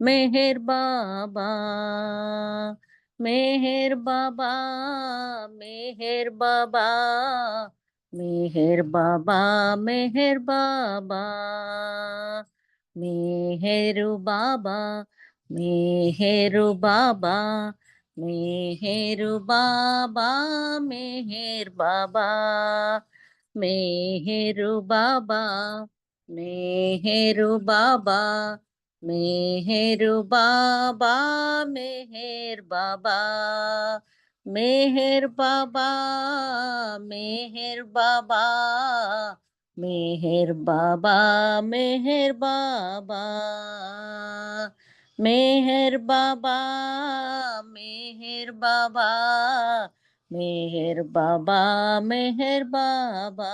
मेहर बाबा मेहर बाबा मेहर बाबा मेहर बाबा मेहर बाबा मेहरु बाबा मेहरु बाबा मेहरु बाबा मेहर बाबा मेहरु बाबा मेहरु बाबा मेहरु बाबा मेहर बाबा मेहर बाबा मेहर बाबा मेहर बाबा मेहर बाबा मेहर बाबा मेहर बाबा मेहर बाबा मेहर बाबा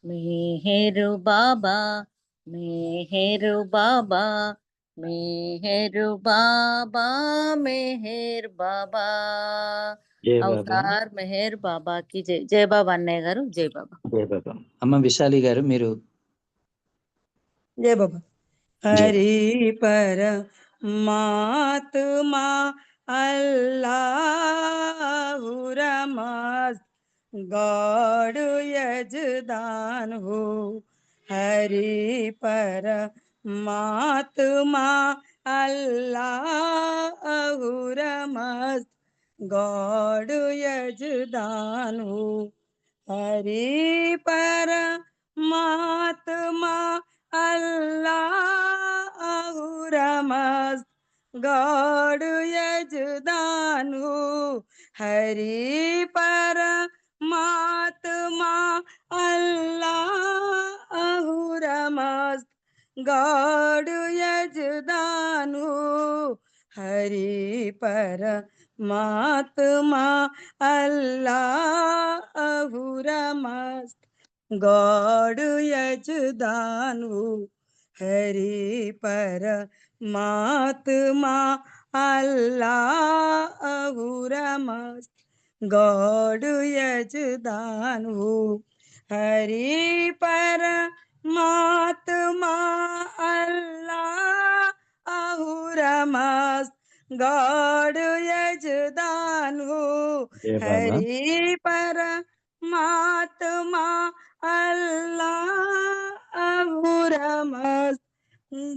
मेहरु बाबा मेहरु बाबा मेहर बाबा मेहर बाबा జై బాబా అవతార్ మెహర్ బాబాకి జై. జై బాబా అన్నయ్య గారు, జై బాబా. జై బాబా. అమ్మ విశాలి గారు మీరు जय बाबा. జై हरि परमात्मा अल्लाहु रमस्त गॉड यजदान हो. हरि परमात्मा अल्लाहु रमस्त गॉड यजदान हो. हरि परमात्मा अल्लाहु रमस्त गॉड यजदान हो. हरि परमात्मा अल्लाहु रमस्त गॉड यजदान हो. हरि परमात्मा अल्लाहु रमस्त गॉड यजदान हो. हरि परमात्मा अल्लाहु रमस्त गॉड यजदान हो. हरि परमात्मा अल्लाहु रमस्त गॉड यजदान हो. జై బాబా हरि परमात्मा अल्लाहु रमस्त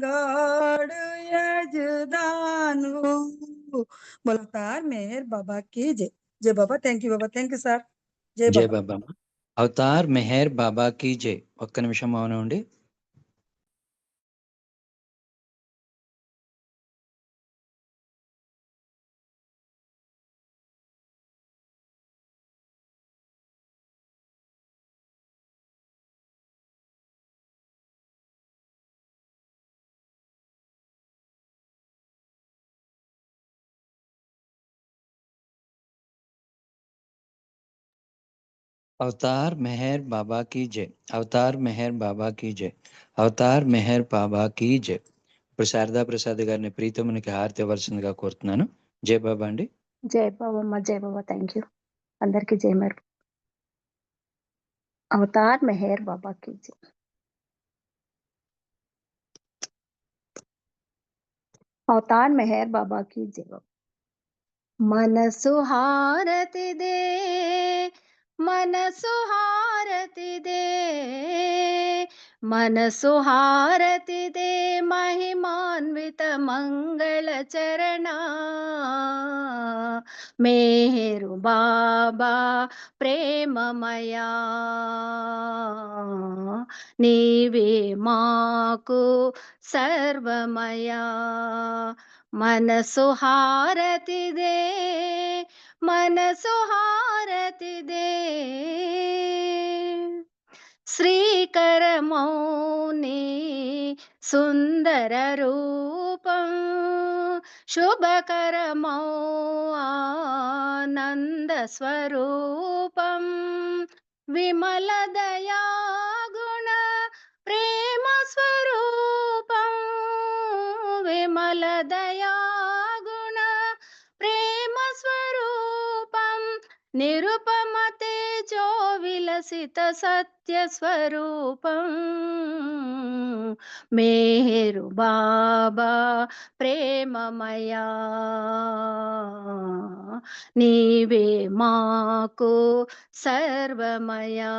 गॉड यजदान हो. बोलतार मेहर बाबा की जय. जय Baba. Thank you Baba. Thank you sir. जय జై बाबा. బాబా అమ్మ. అవతార్ మెహర్ బాబాకి జై. ఒక్క నిమిషం మౌనం అండి. అవతార్ మెహర్ బాబా కీ జై. అవతార్ మెహర్ బాబా కీ జై. అవతార్ మెహర్ బాబా కీ జై. ఇప్పుడు శారదా ప్రసాద్ గారిని ప్రీతమునికి హారతి ఇవ్వాల్సిందిగా కోరుతున్నాను. జై బాబా అండి. జై బాబా అమ్మ. జై బాబా. Thank you. అందరికీ జై మేర్. అవతార్ మెహర్ బాబాకి జై. అవతార్ మెహర్ బాబాకి జై బాబా. మనసు హారతిదే మనసు హారతిదే మనసు హారతిదే మహిమాన్విత మంగళ చరణ మేరు బాబా ప్రేమమయా నీవే మాకు సర్వమయా మనసు హారతిదే మనసు హారతిదే శ్రీకరమౌని సుందర రూపం శుభకరమౌ ఆనంద స్వరూపం విమల దయాగుణ ప్రేమ స్వరూపం విమల దయాగుణ ప్రేమ స్వరూపం నిరుపమ తేజో విలసిత సత్య స్వరూపం మేరు బాబా ప్రేమమయా నీవే మాకు సర్వమయా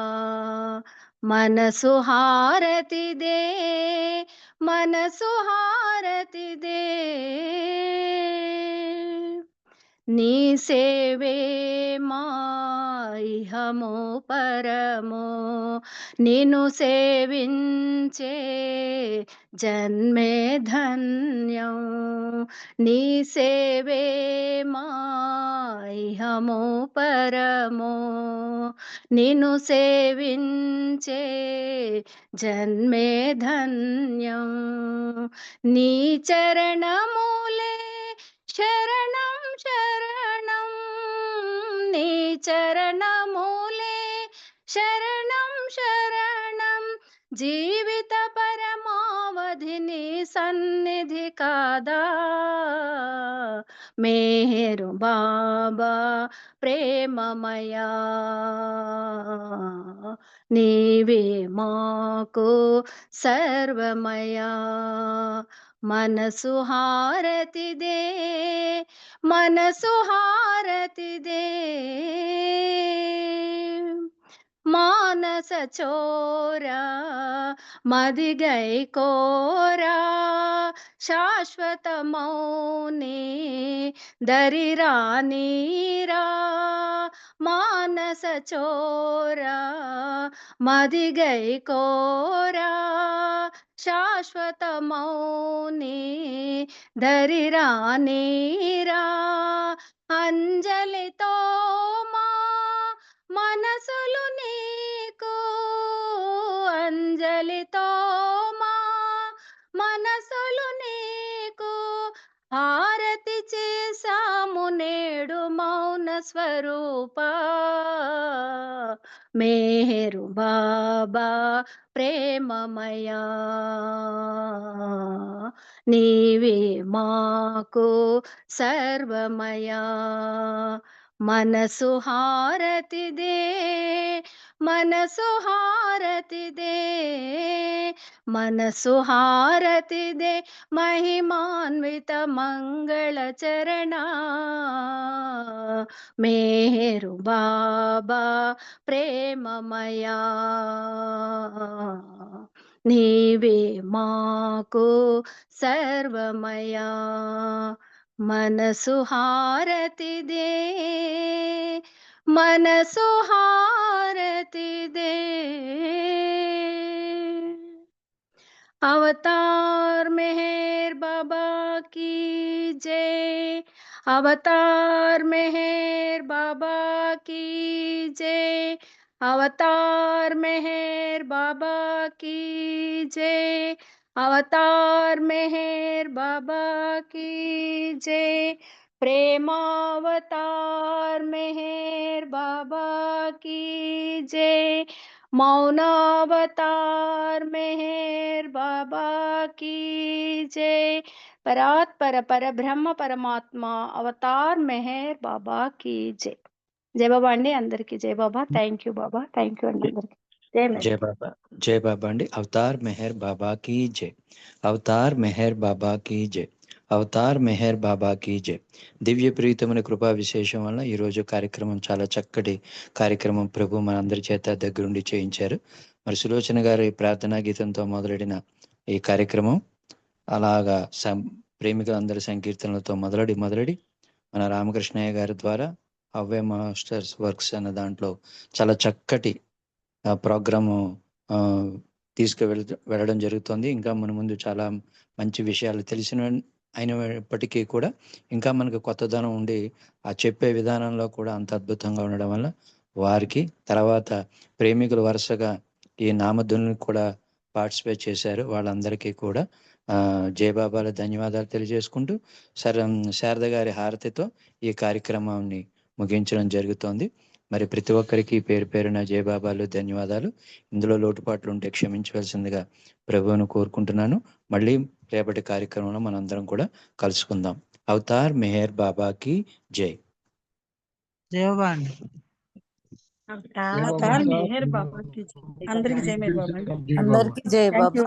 మనసు హారతిదే మనసు హారతిదే నీ సేవే మాయిహమో పరమో నిన్ను సేవించే జన్మే ధన్యం నీ సేవే మాయిహమో పరమో నిన్ను సేవించే జన్మే ధన్యం నీ చరణమూలే శరణం శరణం నీ చరణమూలే శరణం శరణం జీవిత పరమావధిని సన్నిధి కాదా మేరు బాబా ప్రేమమయా నీవే మాకు సర్వమయా మనసు హారతిదే మనసు హారతిదే మానస చోరా మదిగై కోరా శాశ్వత మౌని దరిరా నీరా మానస చోరా మదిగై కోరా శాశ్వత మౌని దరిరా నీరా అంజలితో మా మనసులు నీకు అంజలితో మా మనసులు నీకు హారతి చేసాము నేడు మౌన స్వరూప మేరు బాబా ప్రేమమయా నీవే మాకు సర్వమయా మనసు హారతిదే మనసు హారతిదే మనసు హారతిదే మహిమాన్విత మంగళ చరణ మేరు బాబా ప్రేమమయా నీవే మాకు సర్వమయా మనసు హారతిదే మనసు హారతిదే अवतार मेहर बाबा की जय अवतार मेहर बाबा की जय अवतार मेहर बाबा की जय अवतार मेहर बाबा की जय प्रेमावतार मेहर बाबा की जय मौनावतार मेहर बाबा की जय परात्पर पर ब्रह्म परमात्मा अवतार मेहर बाबा की जय जय बाबा अंडी अंदरिकी जय Baba thank you Baba thank you अंडी अंदरिकी जय बाबा अंडी अवतार मेहर बाबा की जय अवतार मेहर बाबा की जय అవతార్ మెహర్ బాబా కీ జై. దివ్య ప్రీతమైన కృపా విశేషం వల్ల ఈరోజు కార్యక్రమం చాలా చక్కటి కార్యక్రమం ప్రభు మనందరి చేత దగ్గరుండి చేయించారు. మరి సులోచన గారి ప్రార్థనా గీతంతో మొదలెడిన ఈ కార్యక్రమం అలాగా ప్రేమికులందరి సంకీర్తనలతో మొదలడి మన రామకృష్ణయ్య గారి ద్వారా హవ్వే మాస్టర్స్ వర్క్స్ అన్న దాంట్లో చాలా చక్కటి ప్రోగ్రాము వెళ్ళడం జరుగుతుంది. ఇంకా మన ముందు చాలా మంచి విషయాలు తెలిసిన అయినప్పటికీ కూడా ఇంకా మనకు కొత్తదనం ఉండి ఆ చెప్పే విధానంలో కూడా అంత అద్భుతంగా ఉండడం వల్ల వారికి తర్వాత ప్రేమికులు వరుసగా ఈ నామధులను కూడా పార్టిసిపేట్ చేశారు. వాళ్ళందరికీ కూడా జయబాబాల ధన్యవాదాలు తెలియజేసుకుంటూ శారద గారి హారతితో ఈ కార్యక్రమాన్ని ముగించడం జరుగుతోంది. మరి ప్రతి ఒక్కరికి పేరు పేరున జయబాబాలు ధన్యవాదాలు. ఇందులో లోటుపాట్లు ఉంటే క్షమించవలసిందిగా ప్రభువును కోరుకుంటున్నాను. మళ్ళీ రేపటి కార్యక్రమంలో మనందరం కూడా కలుసుకుందాం. అవతార్ మెహర్ బాబాకి జై. అవతార్ మెహర్ బాబా की जय అందరికి జై మేర్ బాబా అందరికి జై బాబా.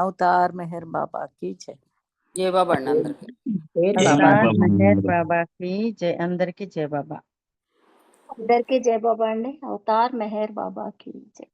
అవతార్ మెహర్ బాబా की जय. జై బాబా అండి అందరికి. అవతార్ మెహర్ బాబా की जय. అందరికి జై బాబా. అందరికీ జై బాబా అండి. అవతార్ మెహర్ బాబా की जय.